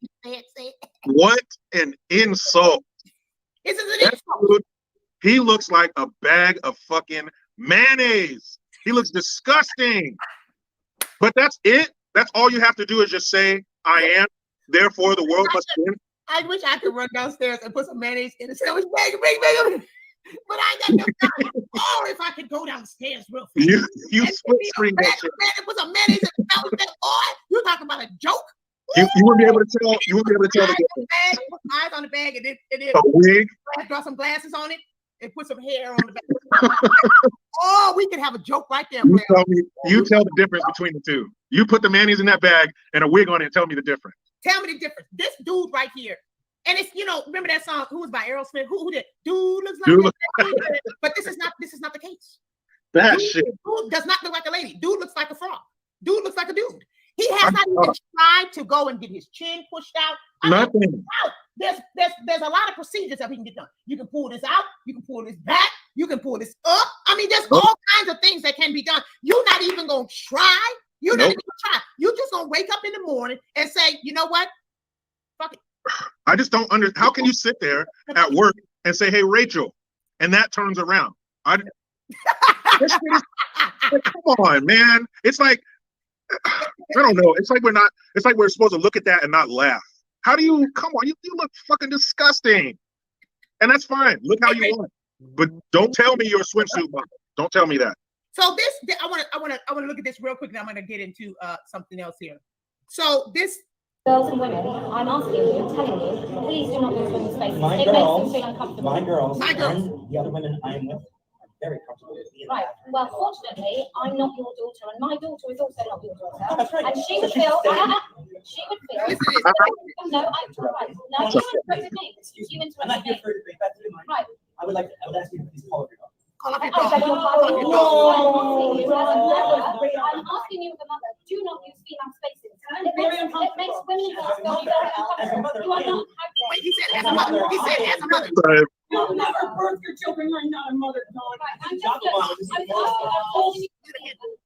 What an insult. This is an insult. Dude, he looks like a bag of fucking mayonnaise. He looks disgusting. But that's it. That's all you have to do is just say, I am, therefore the world must end. I wish I could run downstairs and put some mayonnaise in a sandwich bag. But I ain't got no time. Or if I could go downstairs real fast. You split screen that shit. Put some mayonnaise in the sandwich bag. Boy, you talking about a joke? You wouldn't be able to tell. You wouldn't be able to tell the difference. Put eyes on the bag and then A wig. draw some glasses on it and put some hair on the bag. Oh, we could have a joke right there. You tell the difference between the two. You put the mayonnaise in that bag and a wig on it and tell me the difference. Tell me the difference. This dude right here. And it's, you know, remember that song? Who was by Aerosmith? Who did? Dude looks like a lady. But this is not the case. That Dude, shit. Dude does not look like a lady. Dude looks like a frog. Dude looks like a dude. He has not even tried to go and get his chin pushed out. Nothing. There's a lot of procedures that we can get done. You can pull this out. You can pull this back. You can pull this up. I mean, there's all kinds of things that can be done. You're not even going to try. You're not even going to try. You're just going to wake up in the morning and say, you know what? Fuck it. I just don't understand. How can you sit there at work and say, hey, Rachel, and that turns around? Come on, man. It's like, I don't know. It's like we're supposed to look at that and not laugh. How do you, come on, you look fucking disgusting. And that's fine. Look how you want. But don't tell me you're a swimsuit model. Don't tell me that. So this, I want to look at this real quick and I'm going to get into something else here. So this. Girls and women, I'm asking you, I'm telling you, please do not use women's spaces. My It girls, makes them feel uncomfortable. My girls My girls. and the other women I am with are very comfortable with being Right. Well, fortunately, I'm not your daughter, and my daughter is also not your daughter. Oh, that's right. And she would So she's feel. saying- She would feel. Listen to this. No, right. No, you interrupted me. Excuse You me. I'm not interrupted here me. for a debate. That's really mine. Right. I would ask you to please call everyone. Call up your I dog. beg your Call up your dog. I'm asking you as a mother, do not use female spaces. It makes women feel As a mother, You are not. Wait, he said as a mother. He said as a mother. You'll never birth your children. You're not a mother, dog. Right, I'm Job just of asking honor. you.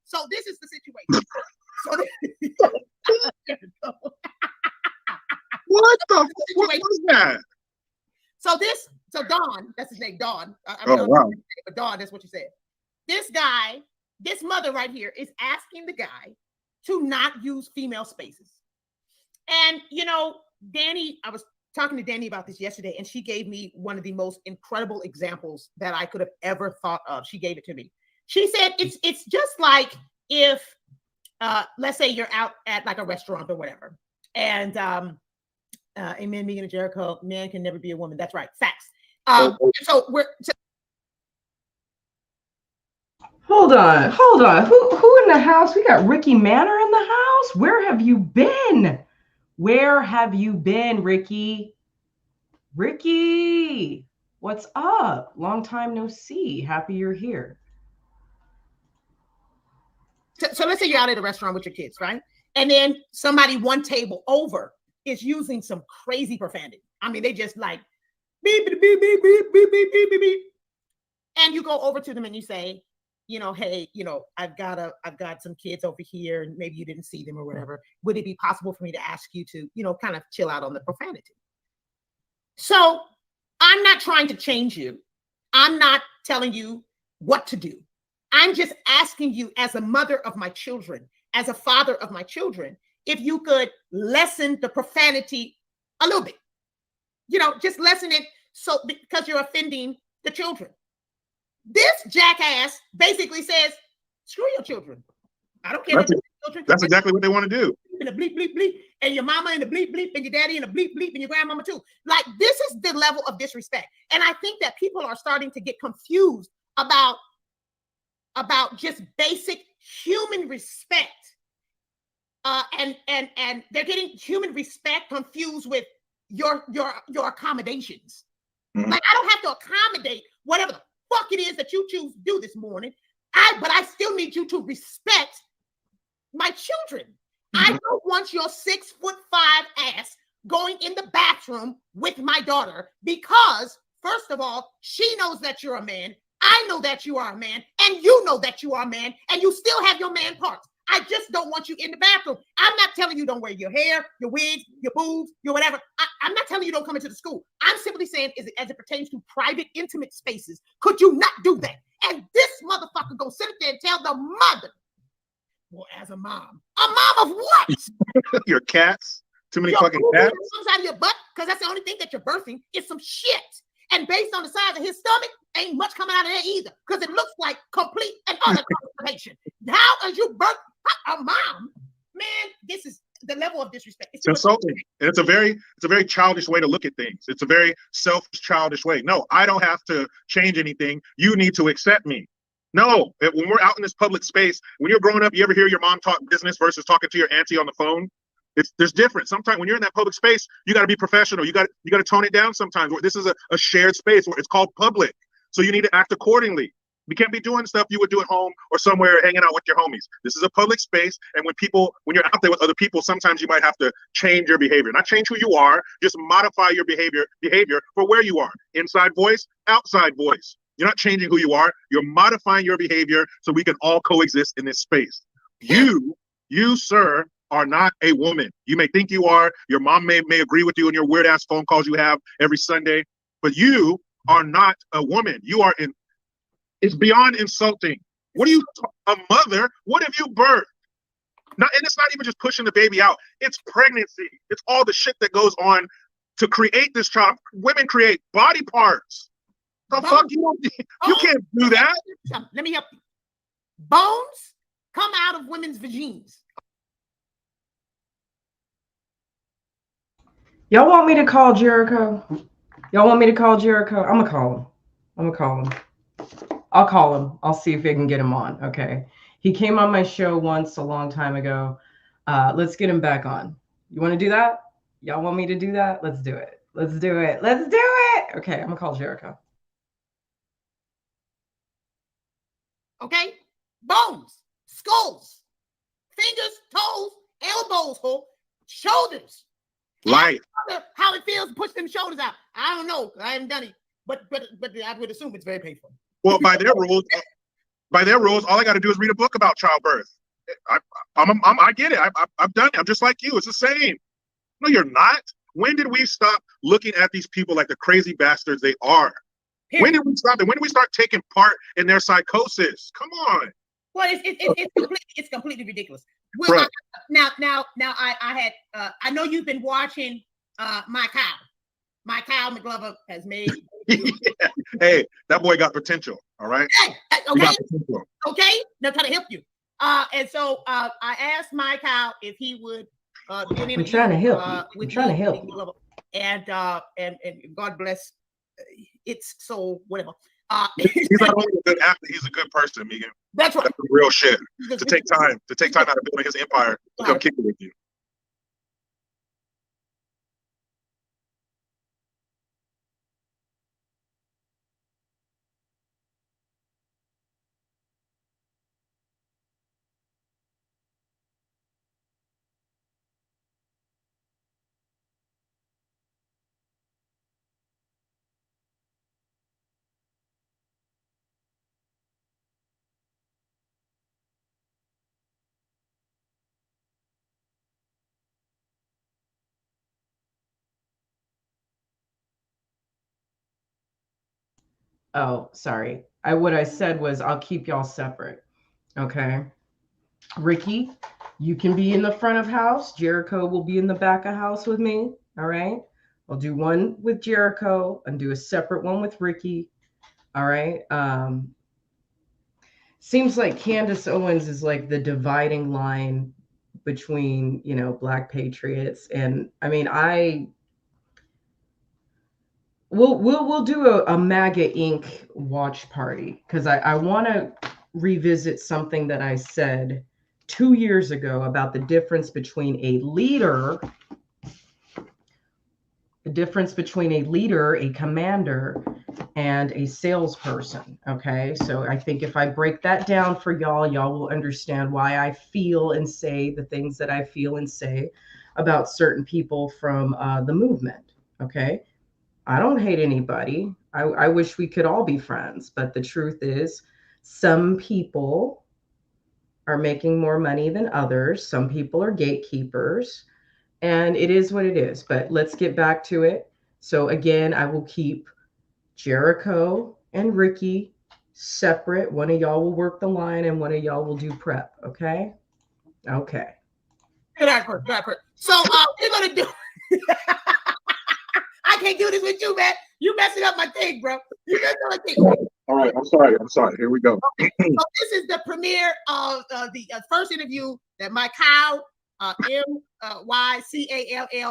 So this is the situation. What was that? So Dawn, that's his name, Dawn. Oh, wow. But Dawn, that's what you said. This guy, this mother right here is asking the guy to not use female spaces. And, you know, Danny, I was talking to Danny about this yesterday, and she gave me one of the most incredible examples that I could have ever thought of. She gave it to me. She said, it's just like if, let's say you're out at like a restaurant or whatever, and amen, Megan and Jericho, man can never be a woman. That's right. Facts. So Hold on. Who in the house? We got Ricky Manor in the house. Where have you been? Where have you been, Ricky? Ricky, what's up? Long time no see. Happy you're here. So let's say you're out at a restaurant with your kids, right? And then somebody one table over is using some crazy profanity. I mean, they just like beep, beep, beep, beep, beep, beep, beep, beep, beep, beep. And you go over to them and you say, you know, hey, you know, I've got some kids over here and maybe you didn't see them or whatever. Would it be possible for me to ask you to, you know, kind of chill out on the profanity? So I'm not trying to change you. I'm not telling you what to do. I'm just asking you as a mother of my children, as a father of my children, if you could lessen the profanity a little bit, you know, just lessen it. So because you're offending the children. This jackass basically says, screw your children. I don't care. That's exactly what they want to do. And the bleep, bleep, bleep, and your mama and the bleep, bleep, and your daddy and the bleep, bleep, and your grandmama too. Like, this is the level of disrespect. And I think that people are starting to get confused about just basic human respect. And they're getting human respect confused with your accommodations. Mm-hmm. Like, I don't have to accommodate whatever the fuck it is that you choose to do this morning. But I still need you to respect my children. Mm-hmm. I don't want your 6'5" ass going in the bathroom with my daughter because, first of all, she knows that you're a man. I know that you are a man, and you know that you are a man, and you still have your man parts. I just don't want you in the bathroom. I'm not telling you don't wear your hair, your wigs, your boobs, your whatever. I'm not telling you don't come into the school. I'm simply saying, as it pertains to private, intimate spaces, could you not do that? And this motherfucker go sit there and tell the mother, well, as a mom of what? Your cats? Too many fucking cats? Comes out of your butt because that's the only thing that you're birthing is some shit. And based on the size of his stomach, ain't much coming out of there either because it looks like complete and utter constipation. How as you birth a mom, man, this is the level of disrespect. It's insulting. And it's a very childish way to look at things. It's a very selfish, childish way. No, I don't have to change anything. You need to accept me. No, when we're out in this public space, when you're growing up, you ever hear your mom talk business versus talking to your auntie on the phone? There's difference. Sometimes when you're in that public space, you got to be professional. You got to tone it down sometimes. This is a shared space where it's called public. So you need to act accordingly. You can't be doing stuff you would do at home or somewhere hanging out with your homies. This is a public space. And when you're out there with other people, sometimes you might have to change your behavior. Not change who you are, just modify your behavior for where you are. Inside voice, outside voice. You're not changing who you are. You're modifying your behavior so we can all coexist in this space. You, sir, are not a woman. You may think you are. Your mom may agree with you in your weird ass phone calls you have every Sunday, but you are not a woman. You are it's beyond insulting. What are you, a mother? What have you birthed? And it's not even just pushing the baby out. It's pregnancy. It's all the shit that goes on to create this child. Women create body parts. The fuck you can't do that. Let me help you. Bones come out of women's vaginas. Y'all want me to call Jericho? Y'all want me to call Jericho? I'm gonna call him. I'll call him. I'll see if I can get him on. Okay. He came on my show once a long time ago. Let's get him back on. You want to do that? Y'all want me to do that? Let's do it. Okay. I'm gonna call Jericho. Okay. Bones, skulls, fingers, toes, elbows, shoulders. Life. How it feels to push them shoulders out. I don't know. I haven't done it, but I would assume it's very painful. Well, by their rules, all I got to do is read a book about childbirth. I get it. I've done it. I'm just like you. It's the same. No, you're not. When did we stop looking at these people like the crazy bastards they are? Period. When did we stop? And when did we start taking part in their psychosis? Come on. Well, it's completely ridiculous. Well, I know you've been watching My Cow. My Cow McGlover has made. Yeah. Hey, that boy got potential. All right. Okay. Now trying to help you. And so I asked My Cow if he would. I'm trying to help. I'm trying to help. And God bless its soul, whatever. He's not only a good athlete, he's a good person, Megan. That's right. That's real shit. To take time out of building his empire to come kick it with you. Oh, sorry. What I said was I'll keep y'all separate. Okay. Ricky, you can be in the front of house. Jericho will be in the back of house with me. All right. I'll do one with Jericho and do a separate one with Ricky. All right. Seems like Candace Owens is like the dividing line between, Black patriots. And I mean, we'll do a MAGA Inc. watch party because I want to revisit something that I said 2 years ago about the difference between a leader, a commander, and a salesperson. Okay, so I think if I break that down for y'all will understand why I feel and say the things that I feel and say about certain people from the movement. Okay. I don't hate anybody. I wish we could all be friends. But the truth is, some people are making more money than others. Some people are gatekeepers. And it is what it is. But let's get back to it. So again, I will keep Jericho and Ricky separate. One of y'all will work the line and one of y'all will do prep. Okay? Okay. Good effort. So we're going to do... I can't do this with you, man. You messing up my thing, bro. You messing up my thing. All right, I'm sorry. Here we go. Okay. So this is the premiere of the first interview that Mike Kyle, MYCALL,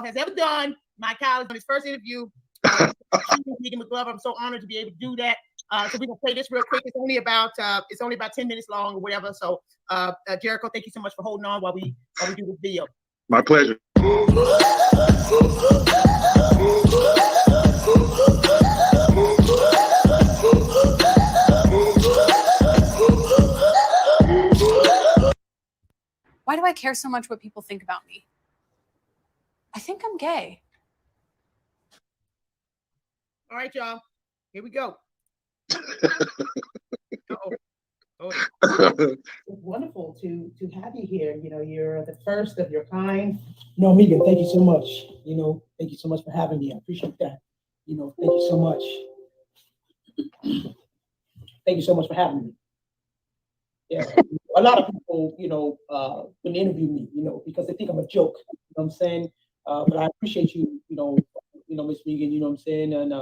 has ever done. Mike Kyle is on his first interview. Meeting with McGlover. I'm so honored to be able to do that. So we're gonna play this real quick. It's only about 10 minutes long or whatever. So Jericho, thank you so much for holding on while we do this video. My pleasure. Why do I care so much what people think about me? I think I'm gay. All right, y'all. Here we go. It's wonderful to have you here. You're the first of your kind. No, Megan, thank you so much. Thank you so much for having me. I appreciate that. Thank you so much. Thank you so much for having me. Yeah, a lot of people, can interview me, because they think I'm a joke. You know what I'm saying? But I appreciate you, Miss Megan. You know what I'm saying? And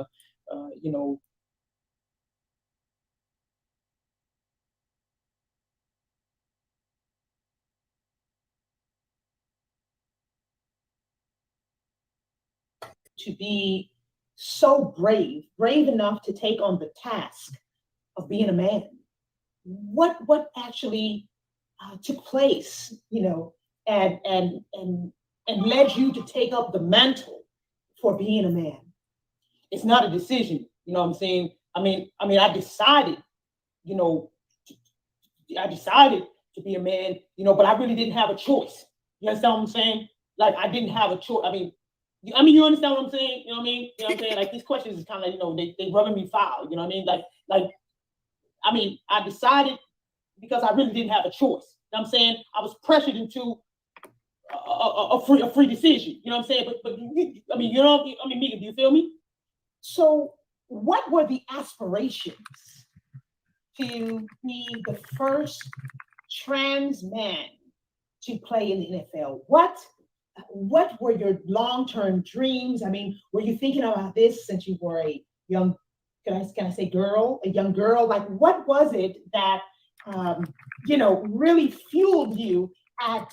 to be so brave enough to take on the task of being a man. What actually took place, and led you to take up the mantle for being a man? It's not a decision, you know what I'm saying? I mean, I decided, I decided to be a man, but I really didn't have a choice. You understand what I'm saying? Like, I didn't have a choice. I mean, you understand what I'm saying? You know what I mean? You know what I'm saying? Like, these questions is kind of, they rubbing me foul. You know what I mean? I decided because I really didn't have a choice. You know what I'm saying? I was pressured into a free decision. You know what I'm saying? But Megan, do you feel me? So what were the aspirations to be the first trans man to play in the NFL? What were your long-term dreams? I mean, were you thinking about this since you were a young, can I say girl, a young girl? Like, what was it that, really fueled you at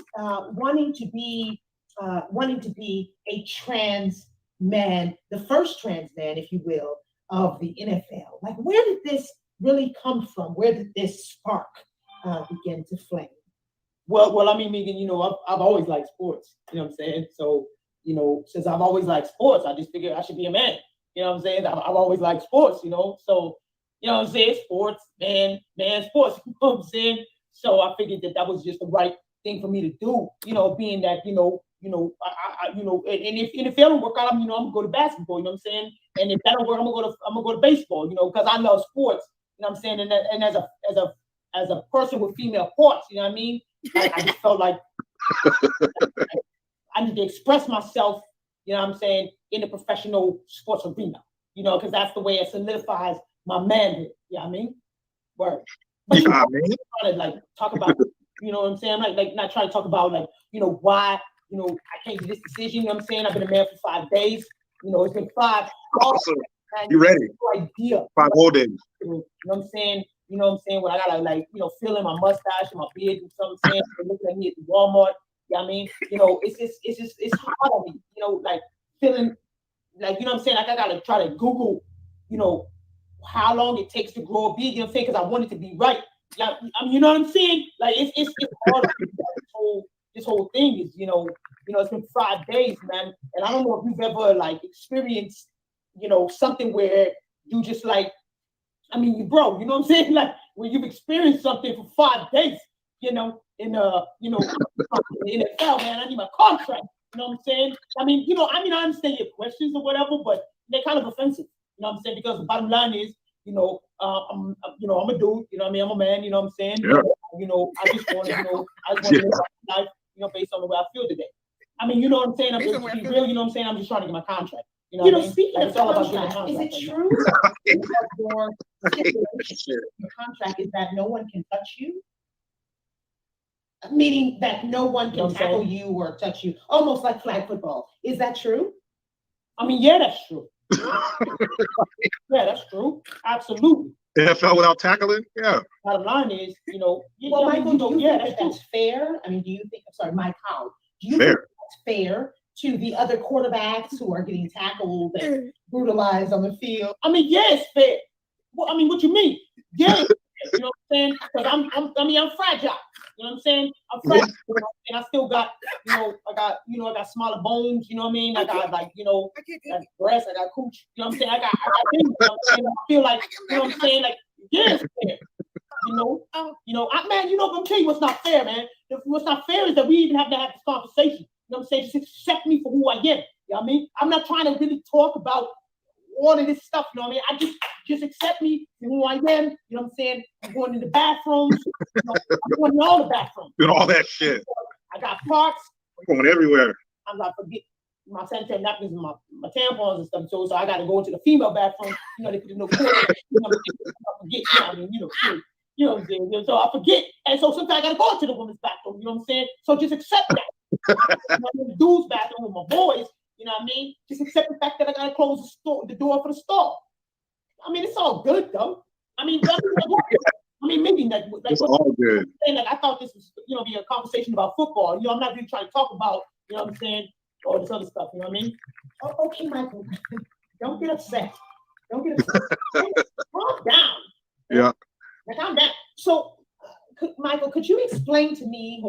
wanting to be a trans man, the first trans man, if you will, of the NFL? Like, where did this really come from? Where did this spark begin to flame? Well, I mean, Megan, I've always liked sports. You know what I'm saying? So, since I've always liked sports, I just figured I should be a man. You know what I'm saying? I've always liked sports, So, you know what I'm saying? Sports, man, sports. You know what I'm saying? So I figured that was just the right thing for me to do. Being that, and if it don't work out, I'm gonna go to basketball. You know what I'm saying? And if that don't work, I'm gonna go to baseball. Because I love sports. You know what I'm saying? And as a person with female parts, you know what I mean? I just felt like I need to express myself, you know what I'm saying, in the professional sports arena. you know, because that's the way it solidifies my manhood. You know what I mean? Word. But you Yeah, know, man. trying to like talk about, you know what I'm saying? I'm like not trying to talk about like, you know, why, you know, I came to this decision, you know what I'm saying? I've been a man for 5 days. You know, it's been 5. Awesome. And You ready? no idea. 5 whole days. You know what I'm saying? You know what I'm saying? When I gotta like, you know, feeling my mustache and my beard and something saying, looking at me at the Walmart. You know what I mean? You know, it's hard on me, you know, like feeling like, you know what I'm saying? Like I gotta try to Google, you know, how long it takes to grow a beard, you know what I'm saying? Because I want it to be right. Like, I mean, you know what I'm saying? Like it's hard. This whole thing is, you know, it's been 5 days, man. And I don't know if you've ever like experienced, you know, something where you just like, I mean, you know what I'm saying? Like when you've experienced something for 5 days, you know, in in the NFL, man, I need my contract. You know what I'm saying? I mean, I understand your questions or whatever, but they're kind of offensive. You know what I'm saying? Because the bottom line is, I'm a dude. You know what I mean? I'm a man. You know what I'm saying? Yeah. I just want to, live my life, based on the way I feel today. I mean, you know what I'm saying? I'm just to be real. You know what I'm saying? I'm just trying to get my contract. You know what I mean? Speaking Like, of it's all about getting a contract, is it contract. true that your stipulation in the contract is that no one can touch you? Meaning that no one You know can what I'm tackle saying? you or touch you, almost like flag football. Is that true? I mean, yeah, that's true. Yeah, that's true. Absolutely. NFL without tackling? Yeah. Bottom line is, Well, Michael, do you think that true. that's fair? I mean, do you think, sorry, Mike, how? Do you Fair. think that's fair to the other quarterbacks who are getting tackled and brutalized on the field? I mean, yeah, it's fair. Well, I mean, what you mean? Yeah, you know what I'm saying? Because I'm fragile. You know what I'm saying? I'm fragile. You know, and I still got, I got smaller bones. You know what I mean? I got like, I got breasts, I got cooch. You know what I'm saying? I got things. You know what I'm saying? I feel like, you know what I'm saying? Like, yeah, it's fair. Man, I'm gonna tell you what's not fair, man. What's not fair is that we even have to have this conversation. You know what I'm saying? Just accept me for who I am. You know what I mean? I'm not trying to really talk about all of this stuff. You know what I mean? I just accept me for who I am. You know what I'm saying? I'm going in the bathrooms. I'm going in all the bathrooms. Doing all that shit. I got parks. I'm going everywhere. I'm not forget my sanitary napkins and my tampons and stuff. So I got to go into the female bathroom. They put no clothes. I forget. You know what I'm saying? So I forget. And so sometimes I got to go into the women's bathroom. You know what I'm saying? So just accept that. I'm in the dude's bathroom with my boys. You know what I mean? Just accept the fact that I got to close the door for the stall. I mean, it's all good, though. I mean, maybe like It's all good. Like, I thought this was, be a conversation about football. I'm not really trying to talk about, you know what I'm saying, all this other stuff. You know what I mean? Oh, okay, Michael. Don't get upset. Don't get upset. Calm down. Yeah. Now, calm down. So, Michael, could you explain to me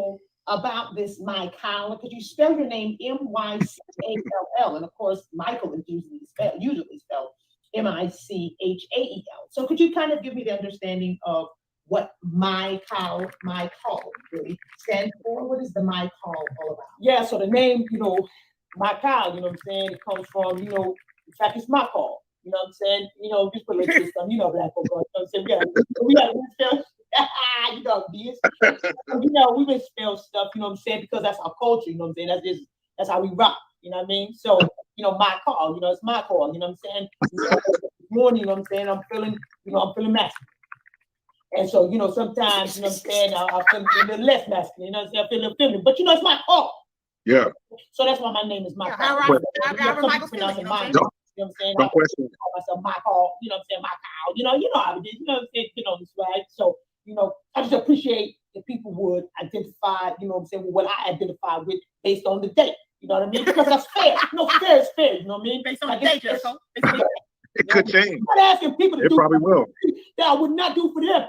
about this MyCAAANS? Could you spell your name M-Y-C-A-L-L? And of course, Michael is usually spelled M-I-C-H-A-E-L. So could you kind of give me the understanding of what MyCAAANS really stands for? What is the MyCAAANS all about? Yeah, so the name, MyCAAANS, you know what I'm saying? It comes from, in fact, it's my call. You know what I'm saying? Just put a little system, black folk, you know what I'm saying? We got spell, we've been spell stuff, you know what I'm saying? Because that's our culture, you know what I'm saying? That's how we rock, you know what I mean? So, my call, it's my call, you know what I'm saying? This morning, you know what I'm saying? I'm feeling masculine. And so, sometimes, you know what I'm saying? I feel a little less masculine, you know what I'm saying? I feel a little feminine, but it's my call. Yeah. So that's why my name is my call. You know what I'm saying? No question. I call myself my call, you know what I'm saying? My cow, you know how it is, you know what I'm saying? This right. So, I just appreciate if people would identify, you know what I'm saying, with what I identify with based on the date. You know what I mean? Because that's fair. Fair is fair, you know what I mean? Based on the date, it could change. I'm not asking people to do probably will. That I would not do for them.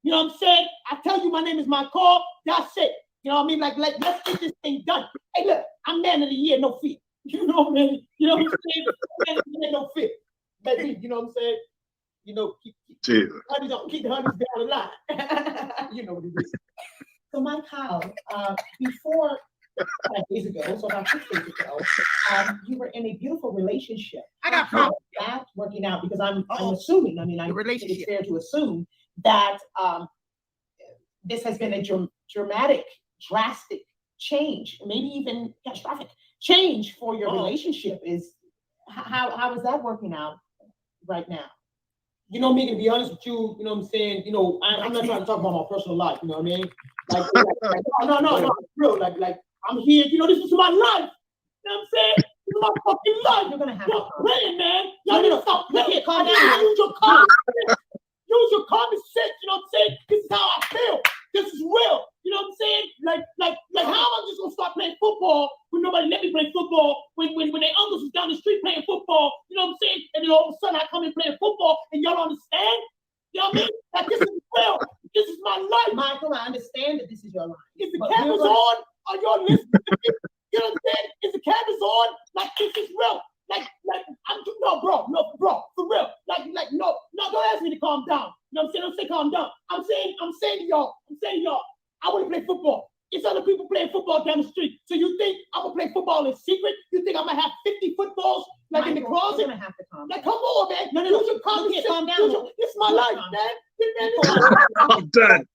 You know what I'm saying? I tell you my name is my call, that's it. You know what I mean? Like let's get this thing done. Hey, look, I'm man of the year, no fear. You know what I mean? You know what I'm saying? Man of the year, no fear. Baby, you know what I'm saying? Keep the honeys down the line. You know what it is. So, my cow, before 5 days ago, so about 6 days ago, you were in a beautiful relationship. I got problems. That's working out because I'm assuming, I think it's fair to assume that this has been a dramatic, drastic change, maybe even catastrophic change for your relationship. how is that working out right now? You know, me, to be honest with you, you know what I'm saying? You know, I'm not trying to talk about my personal life, you know what I mean? Like no, real, like, I'm here, you know, this is my life. You know what I'm saying? This is my fucking life. You're gonna have Stop playing, man. Y'all No, need no, to stop no, playing. calm I down. use your common sense. Use your common sense, you know what I'm saying? This is how I feel. This is real. You know what I'm saying? Like how am I just gonna start playing football when nobody let me play football? When their uncles was down the street playing football, you know what I'm saying? And then all of a sudden I come in playing football and y'all don't understand? You know what I mean? Like this is real. This is my life. Michael, I understand that this is your life. If the cameras on, are y'all listening to me? You know what I'm saying? If the cameras on, like this is real. Like no, bro, for real. Like no, don't ask me to calm down. You know what I'm saying? Don't say calm down. I'm saying to y'all, I want to play football. It's other people playing football down the street. So you think I'm gonna play football in secret? You think I'm gonna have 50 footballs like in the closet? You're gonna have to calm down. Like, come on, man. No. Use your common sense. Calm down. This is my life, man. I'm done.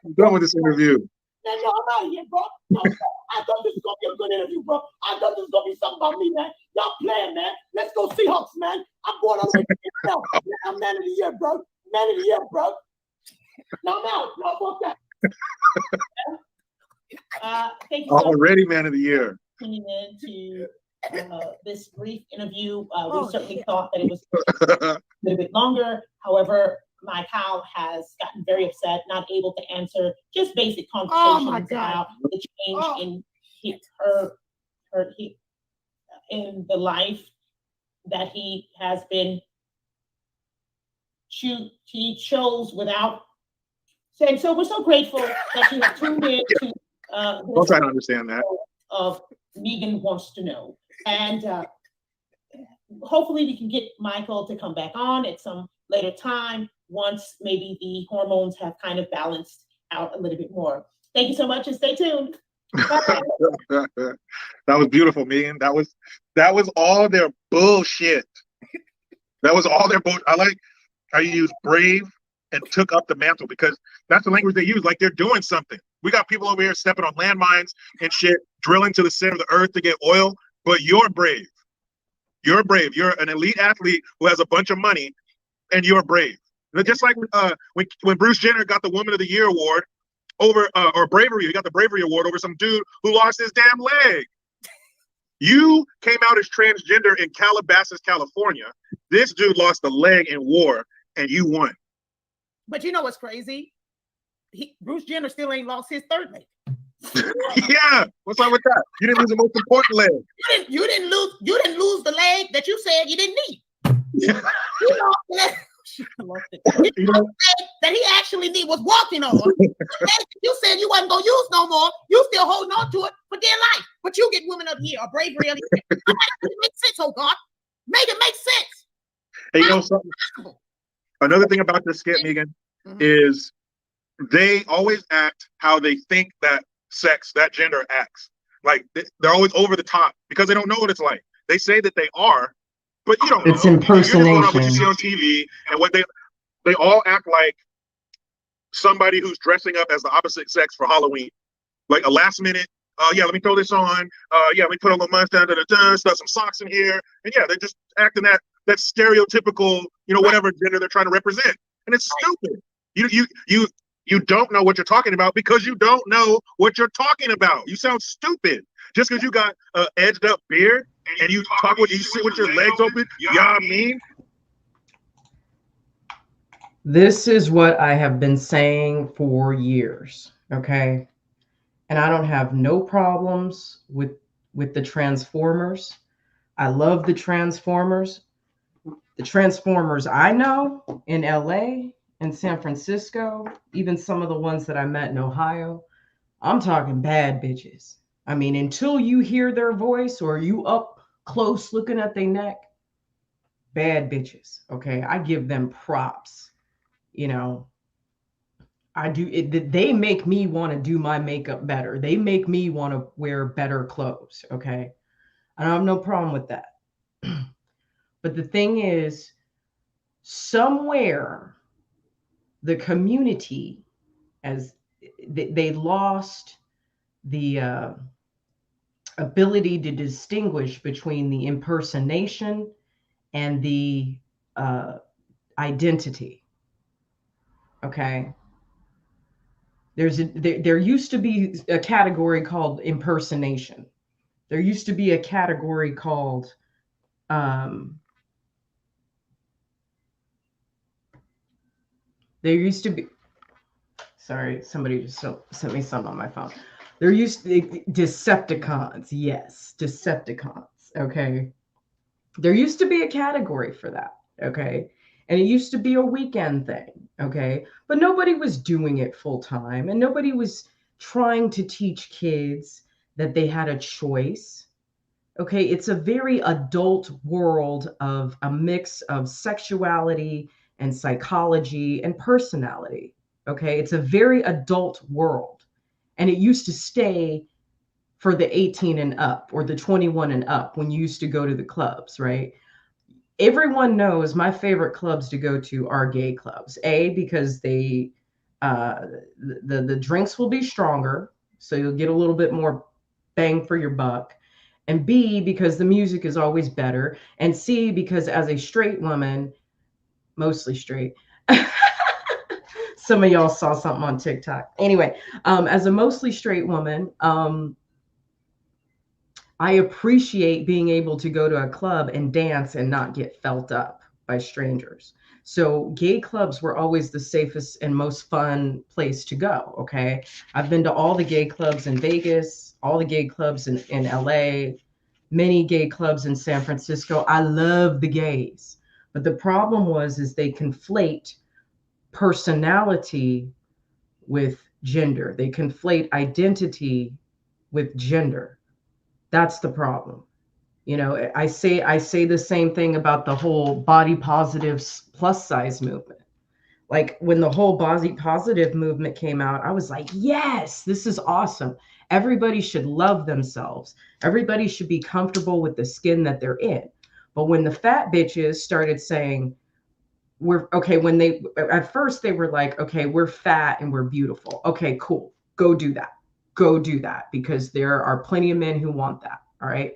I'm done with this interview. Man, no, I'm out of here, bro. No, I thought this was gonna be a good interview, bro. I thought this was gonna be something about me, man. Y'all playing, man. Let's go Seahawks, man. I'm going on the myself. I'm man of the year, bro. Man of the year, bro. No, I'm out. No, fuck that. Thank you so much Already man of the year. for tuning in to this brief interview. We certainly thought that it was a little bit longer. However, my cow has gotten very upset, not able to answer just basic conversations about the change in in the life that he has been he chose without saying. So we're so grateful that you have tuned in to Don't try to understand that. Of Megan Wants to Know. And hopefully we can get Michael to come back on at some later time once maybe the hormones have kind of balanced out a little bit more. Thank you so much and stay tuned. That was beautiful, Megan. That was all their bullshit. That was all their bullshit. I like how you use brave and took up the mantle, because that's the language they use, like they're doing something. We got people over here stepping on landmines and shit, drilling to the center of the earth to get oil, but you're brave. You're brave. You're an elite athlete who has a bunch of money, and you're brave. Just like when Bruce Jenner got the Woman of the Year award over, or bravery, he got the bravery award over some dude who lost his damn leg. You came out as transgender in Calabasas, California. This dude lost a leg in war, and you won. But you know what's crazy? Bruce Jenner still ain't lost his third leg. Yeah, what's up with that? You didn't lose the most important leg. You didn't lose the leg that you said you didn't need. Yeah. You know, that he actually was walking on. You said you wasn't gonna use no more. You still holding on to it for dear life. But you get Woman of the Year or Bravery of the Year. It makes sense, oh God. Make it make sense. Hey, you know something? Another thing about this skit, Megan, is they always act how they think that sex, that gender acts. Like they're always over the top because they don't know what it's like. They say that they are, but you don't know. It's impersonation. You're just going off what you see on TV, and what they all act like somebody who's dressing up as the opposite sex for Halloween, like a last minute. Yeah, let me throw this on. Yeah, let me put a little mustache, stuff some socks in here, and yeah, they're just acting that stereotypical, whatever gender they're trying to represent, and it's stupid. You don't know what you're talking about because you don't know what you're talking about. You sound stupid just because you got an edged up beard and you sit with your legs open. Yeah, I mean. This is what I have been saying for years, okay? And I don't have no problems with the Transformers. I love the Transformers. The Transformers I know in LA, in San Francisco, even some of the ones that I met in Ohio, I'm talking bad bitches. I mean, until you hear their voice or you up close looking at their neck, bad bitches, okay? I give them props. I do it. They make me want to do my makeup better. They make me want to wear better clothes. Okay. I don't have no problem with that. But the thing is, somewhere the community, as they lost the ability to distinguish between the impersonation and the identity. Okay. There used to be a category called impersonation. There used to be a category called there used to be, sorry, somebody just sent me something on my phone. There used to be Decepticons. Yes, Decepticons. Okay. There used to be a category for that. Okay. And it used to be a weekend thing. Okay. But nobody was doing it full time, and nobody was trying to teach kids that they had a choice. Okay. It's a very adult world of a mix of sexuality and psychology and personality. Okay. It's a very adult world. And it used to stay for the 18 and up, or the 21 and up, when you used to go to the clubs, right? Everyone knows my favorite clubs to go to are gay clubs. A, because they the drinks will be stronger, so you'll get a little bit more bang for your buck. And B, because the music is always better. And C, because as a straight woman, mostly straight, some of y'all saw something on TikTok. Anyway, as a mostly straight woman, I appreciate being able to go to a club and dance and not get felt up by strangers. So gay clubs were always the safest and most fun place to go. Okay. I've been to all the gay clubs in Vegas, all the gay clubs in LA, many gay clubs in San Francisco. I love the gays. But the problem is they conflate personality with gender. They conflate identity with gender. That's the problem. You know, I say the same thing about the whole body positive plus size movement. Like when the whole body positive movement came out, I was like, yes, this is awesome. Everybody should love themselves. Everybody should be comfortable with the skin that they're in. But when the fat bitches started saying, we're okay, when they, at first they were like, okay, we're fat and we're beautiful. Okay, cool. Go do that. Go do that, because there are plenty of men who want that. All right.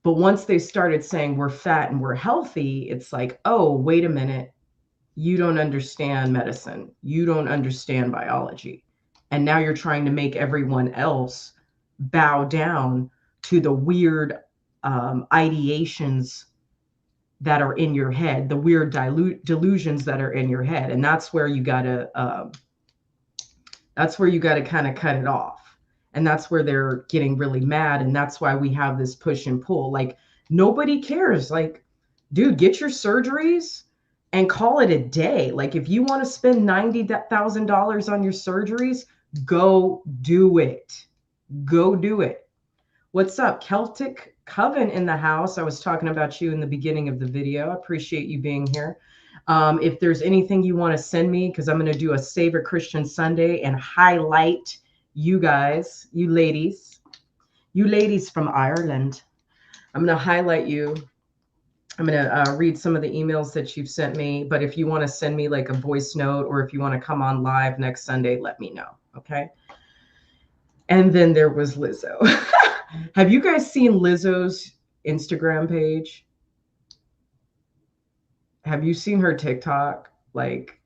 But once they started saying we're fat and we're healthy, it's like, oh, wait a minute. You don't understand medicine. You don't understand biology. And now you're trying to make everyone else bow down to the weird ideations that are in your head, the weird delusions that are in your head. And that's where you gotta kind of cut it off. And that's where they're getting really mad. And that's why we have this push and pull. Like, nobody cares. Like, dude, get your surgeries and call it a day. Like, if you want to spend $90,000 on your surgeries, go do it. Go do it. What's up, Celtic Coven in the house? I was talking about you in the beginning of the video. I appreciate you being here. If there's anything you want to send me, because I'm going to do a Save a Christian Sunday and highlight you guys, you ladies from Ireland. I'm going to highlight you. I'm going to read some of the emails that you've sent me. But if you want to send me like a voice note, or if you want to come on live next Sunday, let me know. Okay. And then there was Lizzo. Have you guys seen Lizzo's Instagram page? Have you seen her TikTok? Like,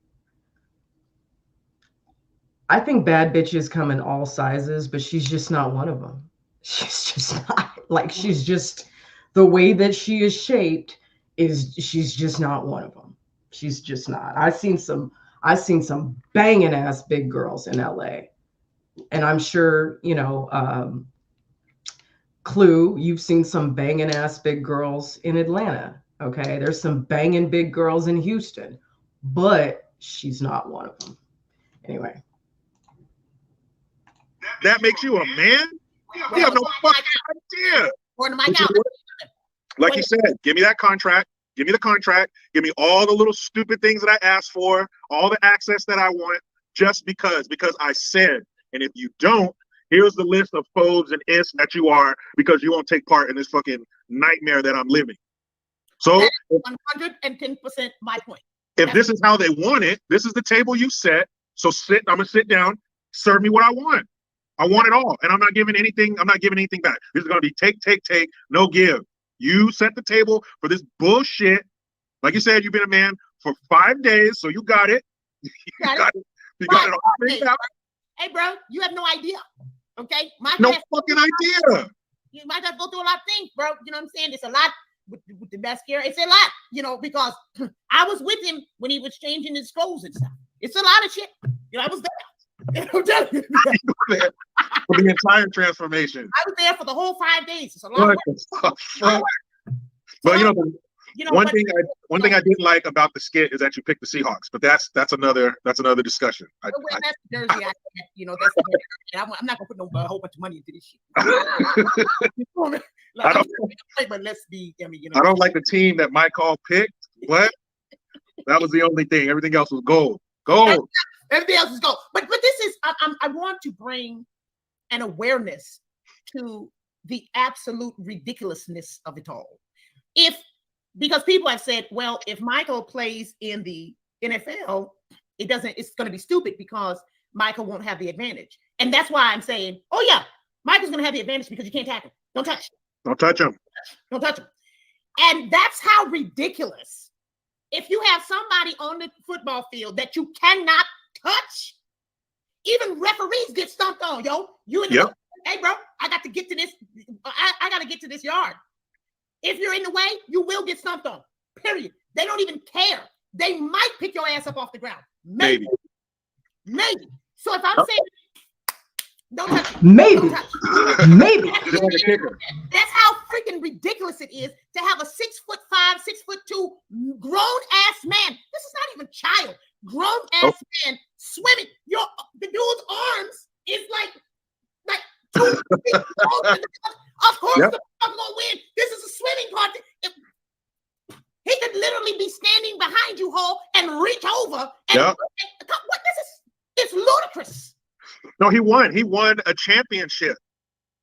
I think bad bitches come in all sizes, but she's just not one of them. She's just not. Like, she's just, the way that she is shaped is, she's just not one of them. She's just not. I've seen some banging ass big girls in LA. And I'm sure, you know, Clue, you've seen some banging ass big girls in Atlanta. Okay. There's some banging big girls in Houston, but she's not one of them. Anyway. That makes you a man? You have no fucking idea. Like you said, give me that contract. Give me the contract. Give me all the little stupid things that I asked for, all the access that I want, just because I said. And if you don't, here's the list of phobes and ifs that you are, because you won't take part in this fucking nightmare that I'm living. So 110% my point. If this is how they want it, this is the table you set. So I'm gonna sit down, serve me what I want. I want it all. And I'm not giving anything back. This is gonna be take, no give. You set the table for this bullshit. Like you said, you've been a man for 5 days, so you got it. You got it. You got it all figured out. Hey, bro, you have no idea. Okay? No fucking idea. You might have to go through a lot of things, bro. You know what I'm saying? It's a lot with the mascara. It's a lot, you know, because I was with him when he was changing his clothes and stuff. It's a lot of shit. You know, I was there. For the entire transformation. I was there for the whole 5 days. It's a lot of work. But one thing I didn't like about the skit is that you picked the Seahawks, but that's another discussion. That's Jersey, you know, I'm not gonna put a whole bunch of money into this shit. But let's be. I mean, you know, I don't like the team that Mike Hall picked. What? That was the only thing. Everything else was gold. Gold. Everything else is gold. But this is. I want to bring an awareness to the absolute ridiculousness of it all. Because people have said, well, if Michael plays in the NFL, it's going to be stupid because Michael won't have the advantage. And that's why I'm saying, oh yeah, Michael's going to have the advantage because you can't tackle him. Don't touch him. Don't touch him. Don't touch him. And that's how ridiculous. If you have somebody on the football field that you cannot touch, even referees get stomped on, yo. Hey, bro, I got to get to this. I got to get to this yard. If you're in the way, you will get stomped on. Period. They don't even care. They might pick your ass up off the ground. Maybe. So if I'm saying, don't touch it. Maybe. Maybe. That's how freaking ridiculous it is to have a 6'5", 6'2" grown ass man. This is not even child. Grown ass man swimming. The dude's arms is like 2 feet long. Of course, the fuck gonna win. This is a swimming contest. He could literally be standing behind you, Hall, and reach over. And it's ludicrous. No, he won. He won a championship.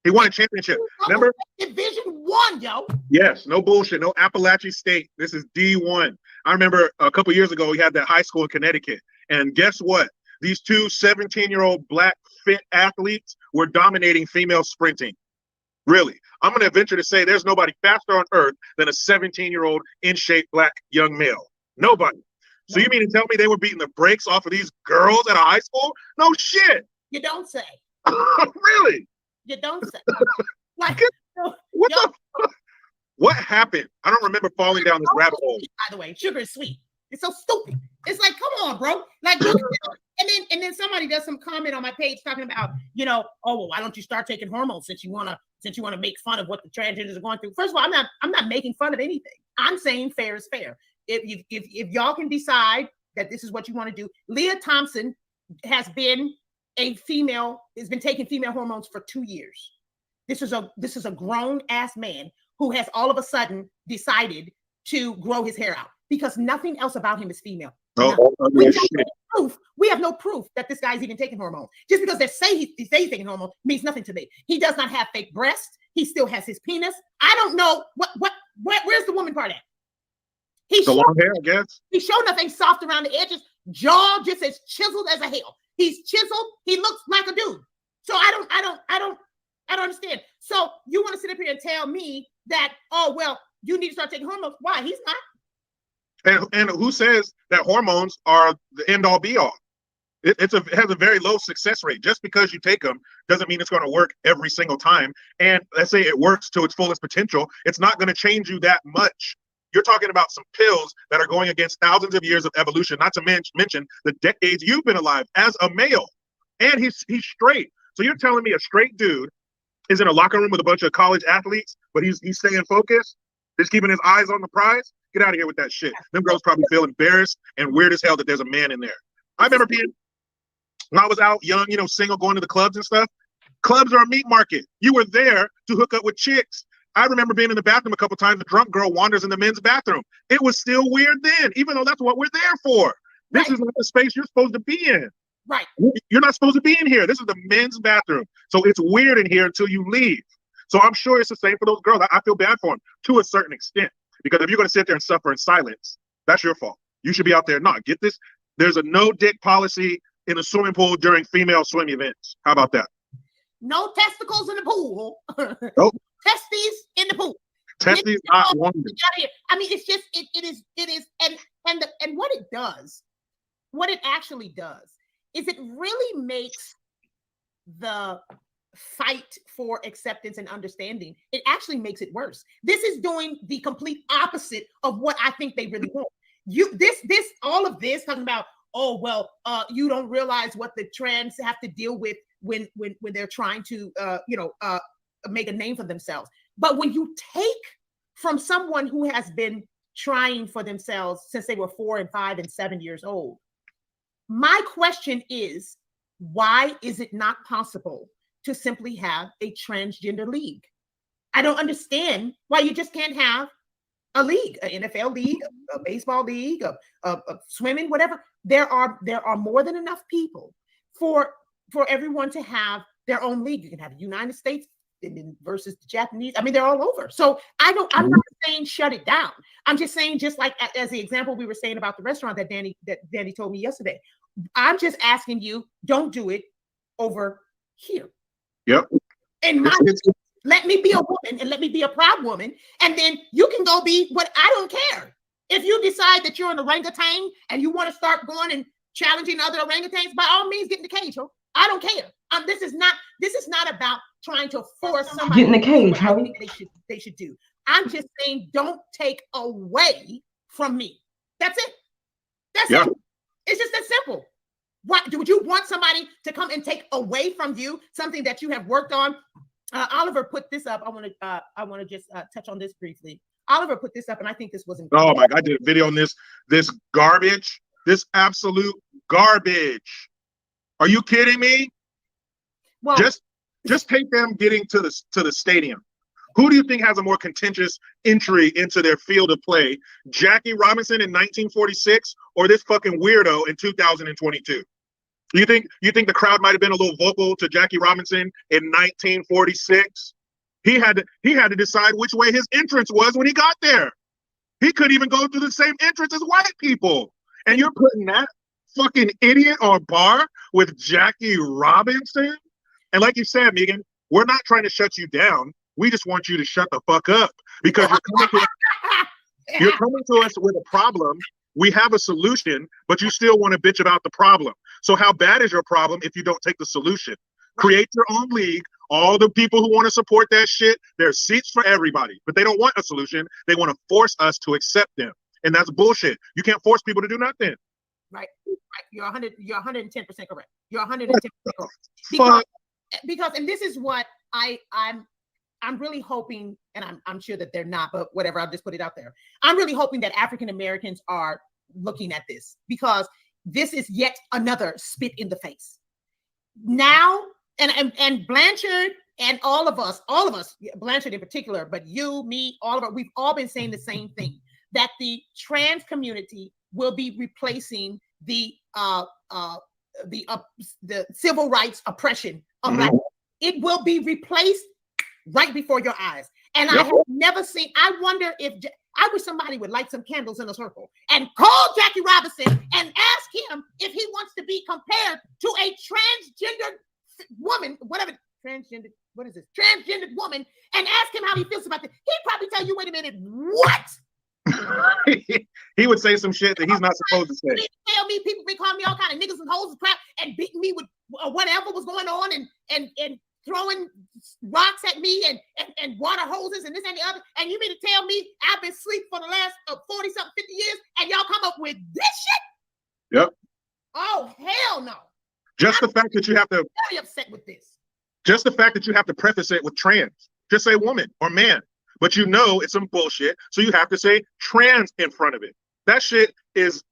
Remember? Division 1, yo. Yes, no bullshit. No Appalachian State. This is D1. I remember a couple years ago, we had that high school in Connecticut. And guess what? These two 17-year-old black fit athletes were dominating female sprinting. Really. I'm going to venture to say there's nobody faster on earth than a 17-year-old in-shape black young male. Nobody. So you mean to tell me they were beating the brakes off of these girls at a high school? No shit. You don't say. Really? You don't say. What happened? I don't remember falling down this rabbit hole. By the way, sugar is sweet. It's so stupid. It's like, come on, bro. Like, and then somebody does some comment on my page talking about, you know, oh, well, why don't you start taking hormones since you wanna make fun of what the transgenders are going through? First of all, I'm not making fun of anything. I'm saying fair is fair. If y'all can decide that this is what you want to do, Leah Thompson has been taking female hormones for 2 years. This is a grown ass man who has all of a sudden decided to grow his hair out because nothing else about him is female. We have no proof that this guy's even taking hormones. Just because they say he's taking hormones means nothing to me. He does not have fake breasts. He still has his penis. I don't know where's the woman part at? The long hair, I guess. He's showing nothing soft around the edges. Jaw just as chiseled as a hell. He's chiseled. He looks like a dude. So I don't understand. So you want to sit up here and tell me that, oh, well, you need to start taking hormones. Why? He's not. And who says that hormones are the end all be all? It has a very low success rate. Just because you take them doesn't mean it's going to work every single time. And let's say it works to its fullest potential. It's not going to change you that much. You're talking about some pills that are going against thousands of years of evolution, not to mention the decades you've been alive as a male. And he's straight. So you're telling me a straight dude is in a locker room with a bunch of college athletes, but he's staying focused, just keeping his eyes on the prize? Get out of here with that shit. Them girls probably feel embarrassed and weird as hell that there's a man in there. I remember when I was out young, single, going to the clubs and stuff. Clubs are a meat market. You were there to hook up with chicks. I remember being in the bathroom a couple times. A drunk girl wanders in the men's bathroom. It was still weird then, even though that's what we're there for. This is not the space you're supposed to be in. Right. You're not supposed to be in here. This is the men's bathroom. So it's weird in here until you leave. So I'm sure it's the same for those girls. I feel bad for them to a certain extent. Because if you're going to sit there and suffer in silence, that's your fault. You should be out there. Not get this. There's a no dick policy in a swimming pool during female swim events. How about that? No testicles in the pool. Nope. Testes in the pool. Tessie's not woman. I mean, it's just it is, and what it does, what it actually does, is it really makes the fight for acceptance and understanding. It actually makes it worse. This is doing the complete opposite of what I think they really want. All of this talking about, oh well, you don't realize what the trans have to deal with when they're trying to make a name for themselves. But when you take from someone who has been trying for themselves since they were 4 and 5 and 7 years old, my question is, why is it not possible to simply have a transgender league? I don't understand why you just can't have a league, an NFL league, a baseball league, a swimming, whatever. There are more than enough people for everyone to have their own league. You can have the United States versus the Japanese. I mean, they're all over. So I'm not saying shut it down. I'm just saying, just like as the example we were saying about the restaurant that Danny told me yesterday. I'm just asking you, don't do it over here. Yep. And let me be a woman and let me be a proud woman. And then you can go be what, I don't care. If you decide that you're an orangutan and you want to start going and challenging other orangutans, by all means, get in the cage. Ho. I don't care. This is not about trying to force somebody get in the cage. I think they should do. I'm just saying, don't take away from me. That's it. That's it. It's just that simple. What would you want somebody to come and take away from you something that you have worked on? Oliver put this up. I want to just touch on this briefly. Oliver put this up, and I think this was important. Oh my God! I did a video on this garbage, this absolute garbage. Are you kidding me? Well, just take them getting to the stadium. Who do you think has a more contentious entry into their field of play? Jackie Robinson in 1946 or this fucking weirdo in 2022? You think the crowd might have been a little vocal to Jackie Robinson in 1946? He had to decide which way his entrance was when he got there. He couldn't even go through the same entrance as white people. And you're putting that fucking idiot on par with Jackie Robinson? And like you said, Megan, we're not trying to shut you down. We just want you to shut the fuck up because you're coming to us with a problem. We have a solution, but you still want to bitch about the problem. So how bad is your problem if you don't take the solution? Create your own league. All the people who want to support that shit, there's seats for everybody, but they don't want a solution. They want to force us to accept them. And that's bullshit. You can't force people to do nothing. Right. You're 110% correct. You're 110% correct. Because and this is what I'm really hoping, and I'm sure that they're not, but whatever, I'll just put it out there. I'm really hoping that African Americans are looking at this, because this is yet another spit in the face. Now, and Blanchard and all of us, Blanchard in particular, but you, me, all of us, we've all been saying the same thing, that the trans community will be replacing the civil rights oppression of Black people. It will be replaced right before your eyes. And I have never seen, I wonder if, I wish somebody would light some candles in a circle and call Jackie Robinson and ask him if he wants to be compared to a transgender woman, whatever, transgender woman, and ask him how he feels about it. He'd probably tell you, wait a minute, what? He would say some shit that he's not supposed to say. Tell me, people be calling me all kind of niggas and hoes and crap and beating me with whatever was going on and throwing rocks at me and water hoses and this and the other. And you mean to tell me I've been asleep for the last 40-something, 50 years and y'all come up with this shit? Yep. Oh, hell no. Just the fact that you have to... very upset with this. Just the fact that you have to preface it with trans. Just say woman or man. But you know it's some bullshit, so you have to say trans in front of it. That shit is...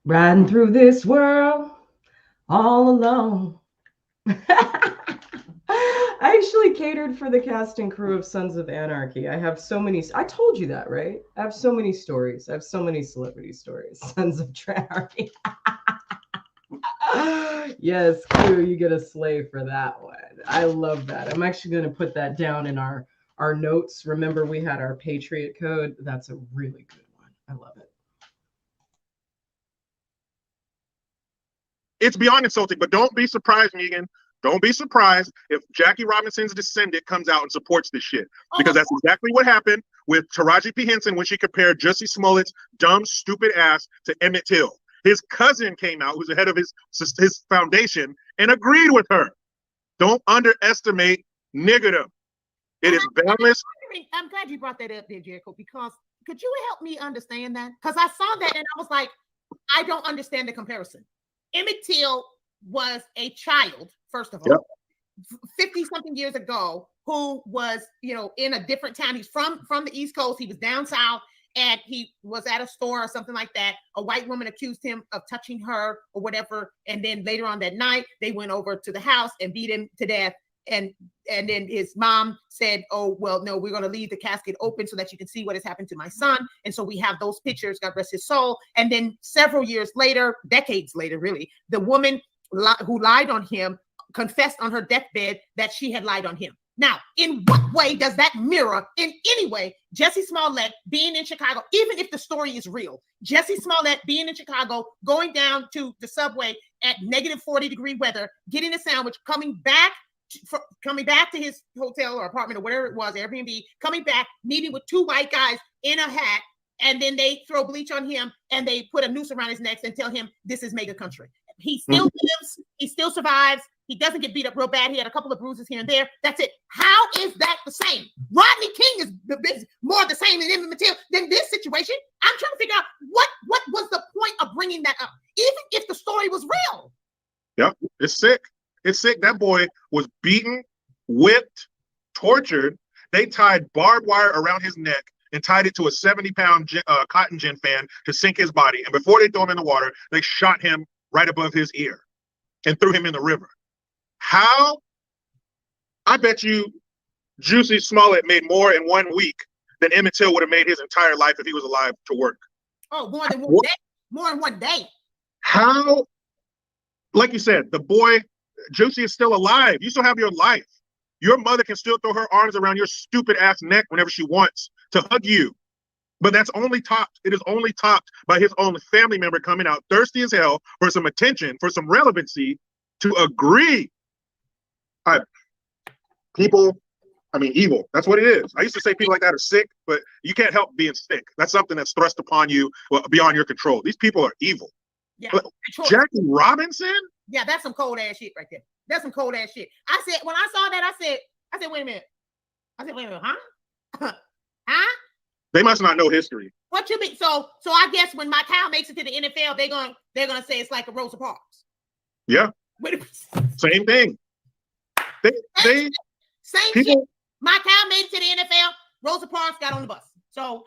Riding through this world all alone. I actually catered for the cast and crew of Sons of Anarchy. I have so many, I told you that, right? I have so many stories. I have so many celebrity stories. Sons of Anarchy. Yes, Q, you get a slay for that one. I love that. I'm actually going to put that down in our notes. Remember, we had our Patriot code. That's a really good one. I love it. It's beyond insulting, but don't be surprised, Megan, Don't be surprised if Jackie Robinson's descendant comes out and supports this shit, because that's exactly what happened with Taraji P. Henson when she compared Jussie Smollett's dumb, stupid ass to Emmett Till. His cousin came out, who's the head of his foundation, and agreed with her. Don't underestimate niggerdom. It is boundless. I'm glad you brought that up there, Jericho, because could you help me understand that? Because I saw that and I was like, I don't understand the comparison. Emmett Till was a child, first of all, 50-something years ago, who was, in a different town. He's from the East Coast. He was down south, and he was at a store or something like that. A white woman accused him of touching her or whatever. And then later on that night, they went over to the house and beat him to death. And then his mom said, oh, well, no, we're going to leave the casket open so that you can see what has happened to my son. And so we have those pictures, God rest his soul. And then several years later, decades later, really, the woman who lied on him confessed on her deathbed that she had lied on him. Now, in what way does that mirror, in any way, Jussie Smollett being in Chicago, even if the story is real, Jussie Smollett being in Chicago, going down to the subway at negative 40-degree weather, getting a sandwich, coming back to his hotel or apartment or whatever it was, Airbnb, coming back, meeting with two white guys in a hat, and then they throw bleach on him and they put a noose around his neck and tell him this is MAGA country. He still lives, he still survives, he doesn't get beat up real bad, he had a couple of bruises here and there, that's it. How is that the same? Rodney King is more the same than this situation. I'm trying to figure out what was the point of bringing that up, even if the story was real. Yep, it's sick. It's sick. That boy was beaten, whipped, tortured. They tied barbed wire around his neck and tied it to a 70-pound cotton gin fan to sink his body. And before they threw him in the water, they shot him right above his ear and threw him in the river. How? I bet you Jussie Smollett made more in 1 week than Emmett Till would have made his entire life if he was alive to work. Oh, more than 1 day. More than 1 day. How? Like you said, the boy, Jussie, is still alive. You still have your life. Your mother can still throw her arms around your stupid ass neck whenever she wants to hug you. But that's only topped. It is only topped by his own family member coming out thirsty as hell for some attention, for some relevancy, to agree. Evil. That's what it is. I used to say people like that are sick, but you can't help being sick. That's something that's thrust upon you beyond your control. These people are evil. Yeah. Jackie Robinson? Yeah, that's some cold ass shit right there. That's some cold ass shit. I said, when I saw that, I said, wait a minute. Huh? Huh? They must not know history. What you mean? So I guess when my cow makes it to the NFL, they're gonna say it's like a Rosa Parks. Yeah. Same thing. Same shit. My cow made it to the NFL. Rosa Parks got on the bus. So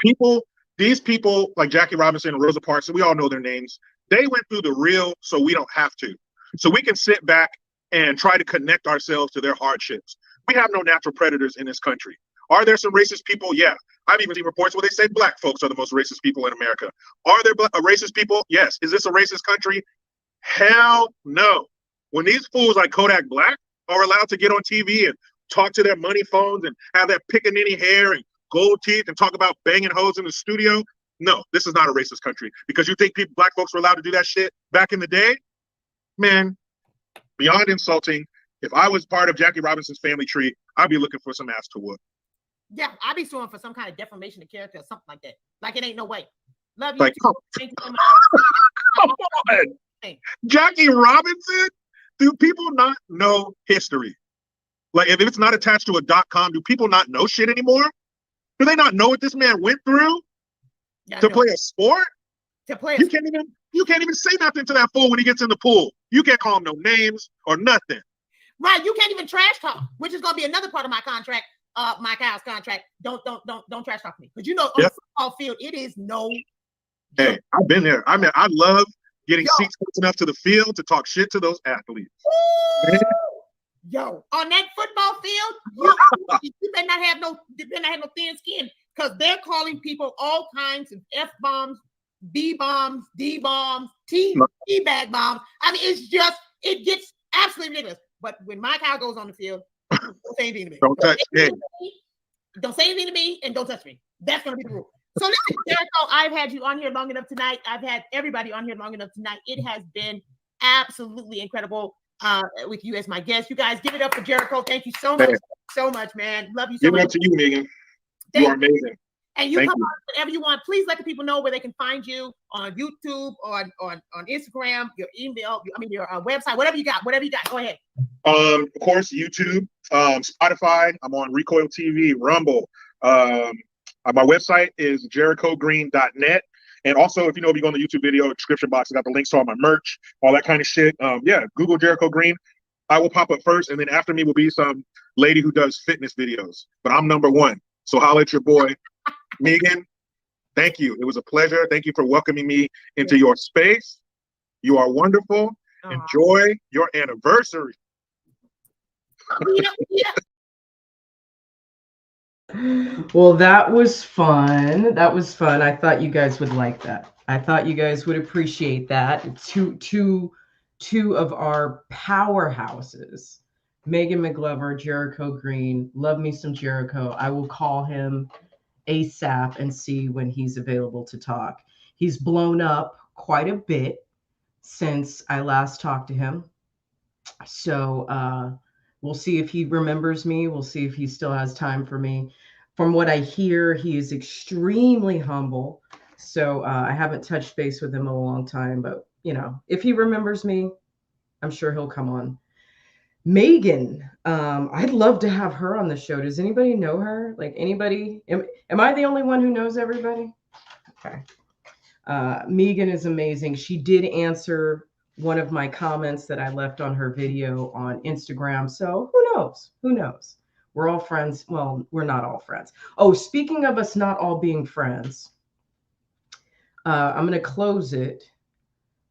these people like Jackie Robinson and Rosa Parks, we all know their names. They went through the real, so we don't have to. So we can sit back and try to connect ourselves to their hardships. We have no natural predators in this country. Are there some racist people? Yeah. I've even seen reports where they say black folks are the most racist people in America. Are there racist people? Yes. Is this a racist country? Hell no. When these fools like Kodak Black are allowed to get on TV and talk to their money phones and have that pickaninny hair and gold teeth and talk about banging hoes in the studio, no, this is not a racist country. Because you think black folks were allowed to do that shit back in the day? Man, beyond insulting, if I was part of Jackie Robinson's family tree, I'd be looking for some ass to whoop. Yeah, I'd be suing for some kind of defamation of character or something like that. Like it ain't no way. Love you. Like, come on. Jackie Robinson? Do people not know history? Like, if it's not attached to a .com, do people not know shit anymore? Do they not know what this man went through to play a sport? You can't even say nothing to that fool when he gets in the pool. You can't call him no names or nothing. Right, you can't even trash talk, which is going to be another part of my contract, my Kyle's contract. Don't trash talk me, because on the football field it is no. Hey, I've been there. I love getting seats close enough to the field to talk shit to those athletes. Yo, on that football field, you better not have no thin skin, because they're calling people all kinds of F-bombs, B-bombs, D-bombs, T-bag bombs. I mean, it gets absolutely ridiculous. But when my cow goes on the field, don't say anything to me. Don't say anything to me, and don't touch me. That's going to be the rule. So listen, Jericho, I've had you on here long enough tonight. I've had everybody on here long enough tonight. It has been absolutely incredible. with you as my guest. You guys give it up for Jericho. Thank you so much. So much, man. Love you so Give it much. up to you, Megan. You are amazing. And you Thank come you. on whenever you want. Please let the people know where they can find you on YouTube, on Instagram, your email, your website, whatever you got. Go ahead. Of course, YouTube, Spotify. I'm on Recoil TV, Rumble. My website is jerichogreen.net. And also, if you go on the YouTube video description box, I got the links to all my merch, all that kind of shit. Yeah, Google Jericho Green. I will pop up first, and then after me will be some lady who does fitness videos. But I'm number one. So holla at your boy. Megan, thank you. It was a pleasure. Thank you for welcoming me into your space. You are wonderful. Enjoy your anniversary. Well, that was fun. That was fun. I thought you guys would like that. I thought you guys would appreciate that. Two of our powerhouses, Megan McGlover, Jericho Green. Love me some Jericho. I will call him ASAP and see when he's available to talk. He's blown up quite a bit since I last talked to him. So we'll see if he remembers me. We'll see if he still has time for me. From what I hear, he is extremely humble. So I haven't touched base with him in a long time, but if he remembers me, I'm sure he'll come on. Megan, I'd love to have her on the show. Does anybody know her? Like anybody? Am I the only one who knows everybody? Okay. Megan is amazing. She did answer one of my comments that I left on her video on Instagram. So who knows? Who knows? We're all friends. Well, we're not all friends. Oh, speaking of us not all being friends, I'm going to close it.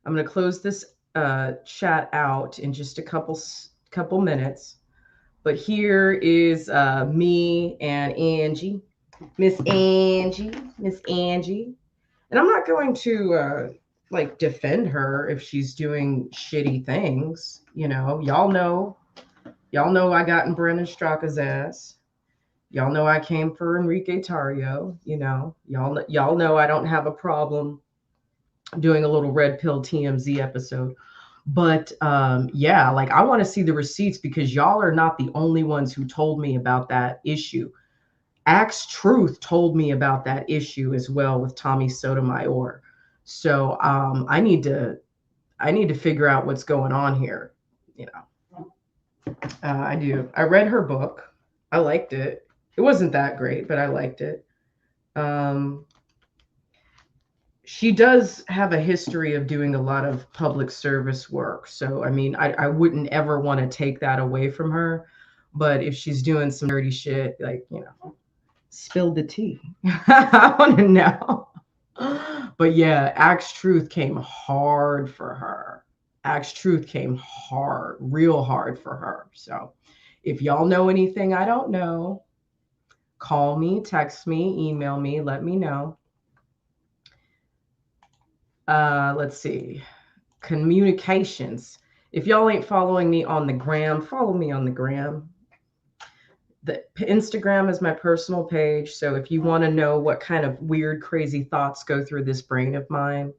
I'm going to close this chat out in just a couple minutes. But here is me and Angie, Miss Angie. And I'm not going to defend her if she's doing shitty things. Y'all know I got in Brendan Straka's ass. Y'all know I came for Enrique Tarrio. Y'all know I don't have a problem doing a little Red Pill TMZ episode. But yeah, I want to see the receipts because y'all are not the only ones who told me about that issue. Axe Truth told me about that issue as well with Tommy Sotomayor. So I need to figure out what's going on here. I do. I read her book. I liked it. It wasn't that great, but I liked it. She does have a history of doing a lot of public service work. So, I wouldn't ever want to take that away from her. But if she's doing some dirty shit, spill the tea. I want to know. But yeah, Axe Truth came hard for her. Axe Truth came hard, real hard for her. So if y'all know anything I don't know, call me, text me, email me, let me know. Let's see. Communications. If y'all ain't following me on the gram, follow me on the gram. The Instagram is my personal page. So if you want to know what kind of weird, crazy thoughts go through this brain of mine,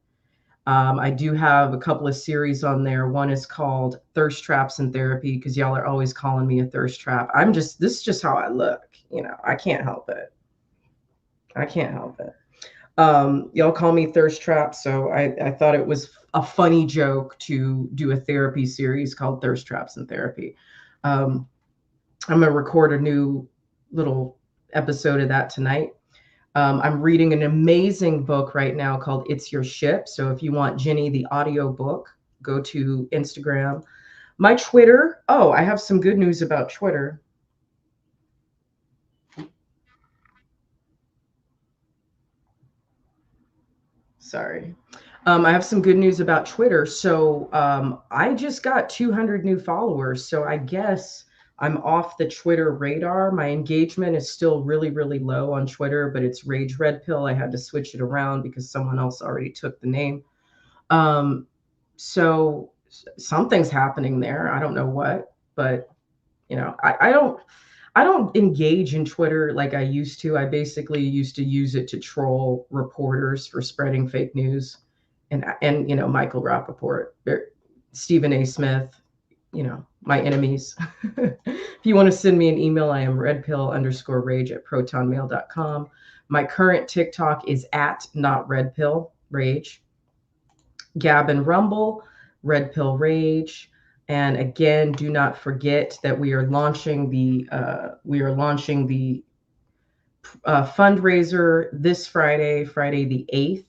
I do have a couple of series on there. One is called Thirst Traps in Therapy because y'all are always calling me a thirst trap. This is just how I look. I can't help it. Y'all call me thirst trap. So I thought it was a funny joke to do a therapy series called Thirst Traps in Therapy. I'm going to record a new little episode of that tonight. I'm reading an amazing book right now called It's Your Ship. So if you want Jenny, the audio book, go to Instagram. My Twitter. Oh, I have some good news about Twitter. Sorry. I have some good news about Twitter. So I just got 200 new followers. So I guess I'm off the Twitter radar. My engagement is still really, really low on Twitter, but it's Rage Red Pill. I had to switch it around because someone else already took the name. So something's happening there. I don't know what, but I don't engage in Twitter like I used to. I basically used to use it to troll reporters for spreading fake news, and Michael Rappaport, Stephen A. Smith, you know, my enemies. If you want to send me an email, I am redpill_rage@protonmail.com. My current TikTok is at not redpill rage. Gab and Rumble, Red Pill Rage. And again, do not forget that we are launching the fundraiser this Friday, Friday the 8th.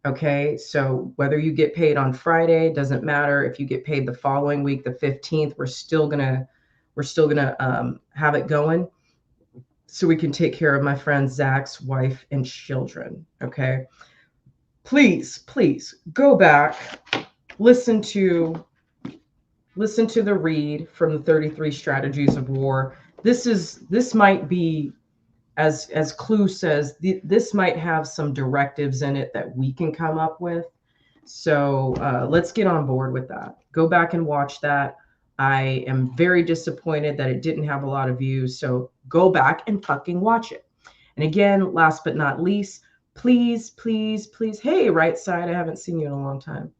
Okay, so whether you get paid on Friday, doesn't matter. If you get paid the following week, the 15th, we're still gonna have it going, so we can take care of my friend Zach's wife and children. Okay, please go back, listen to the read from the 33 Strategies of War. This might be, as Clue says, this might have some directives in it that we can come up with. So let's get on board with that. Go back and watch that. I am very disappointed that it didn't have a lot of views. So go back and fucking watch it. And again, last but not least, please. Hey, Right Side, I haven't seen you in a long time.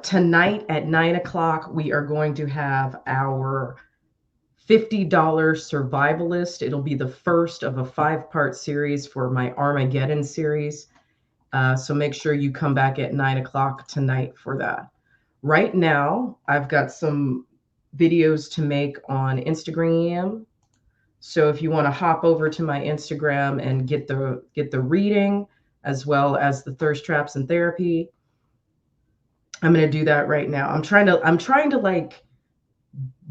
Tonight at 9 o'clock, we are going to have our $50 survivalist. It'll be the first of a 5-part series for my Armageddon series. So make sure you come back at 9 o'clock tonight for that. Right now, I've got some videos to make on Instagram. So if you want to hop over to my Instagram and get the reading as well as the thirst traps and therapy, I'm going to do that right now. I'm trying to like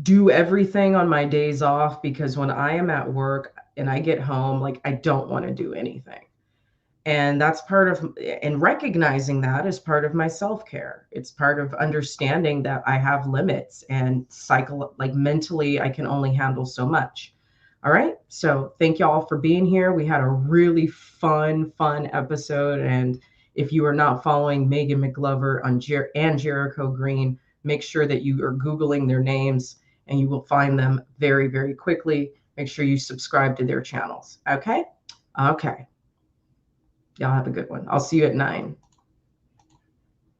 do everything on my days off, because when I am at work and I get home, like I don't want to do anything. And that's part of, and recognizing that is part of my self-care. It's part of understanding that I have limits, and like mentally, I can only handle so much. All right. So thank y'all for being here. We had a really fun episode. And if you are not following Megan McGlover and Jericho Green, make sure that you are Googling their names, and you will find them very, very quickly. Make sure you subscribe to their channels. Okay. Y'all have a good one. I'll see you at 9.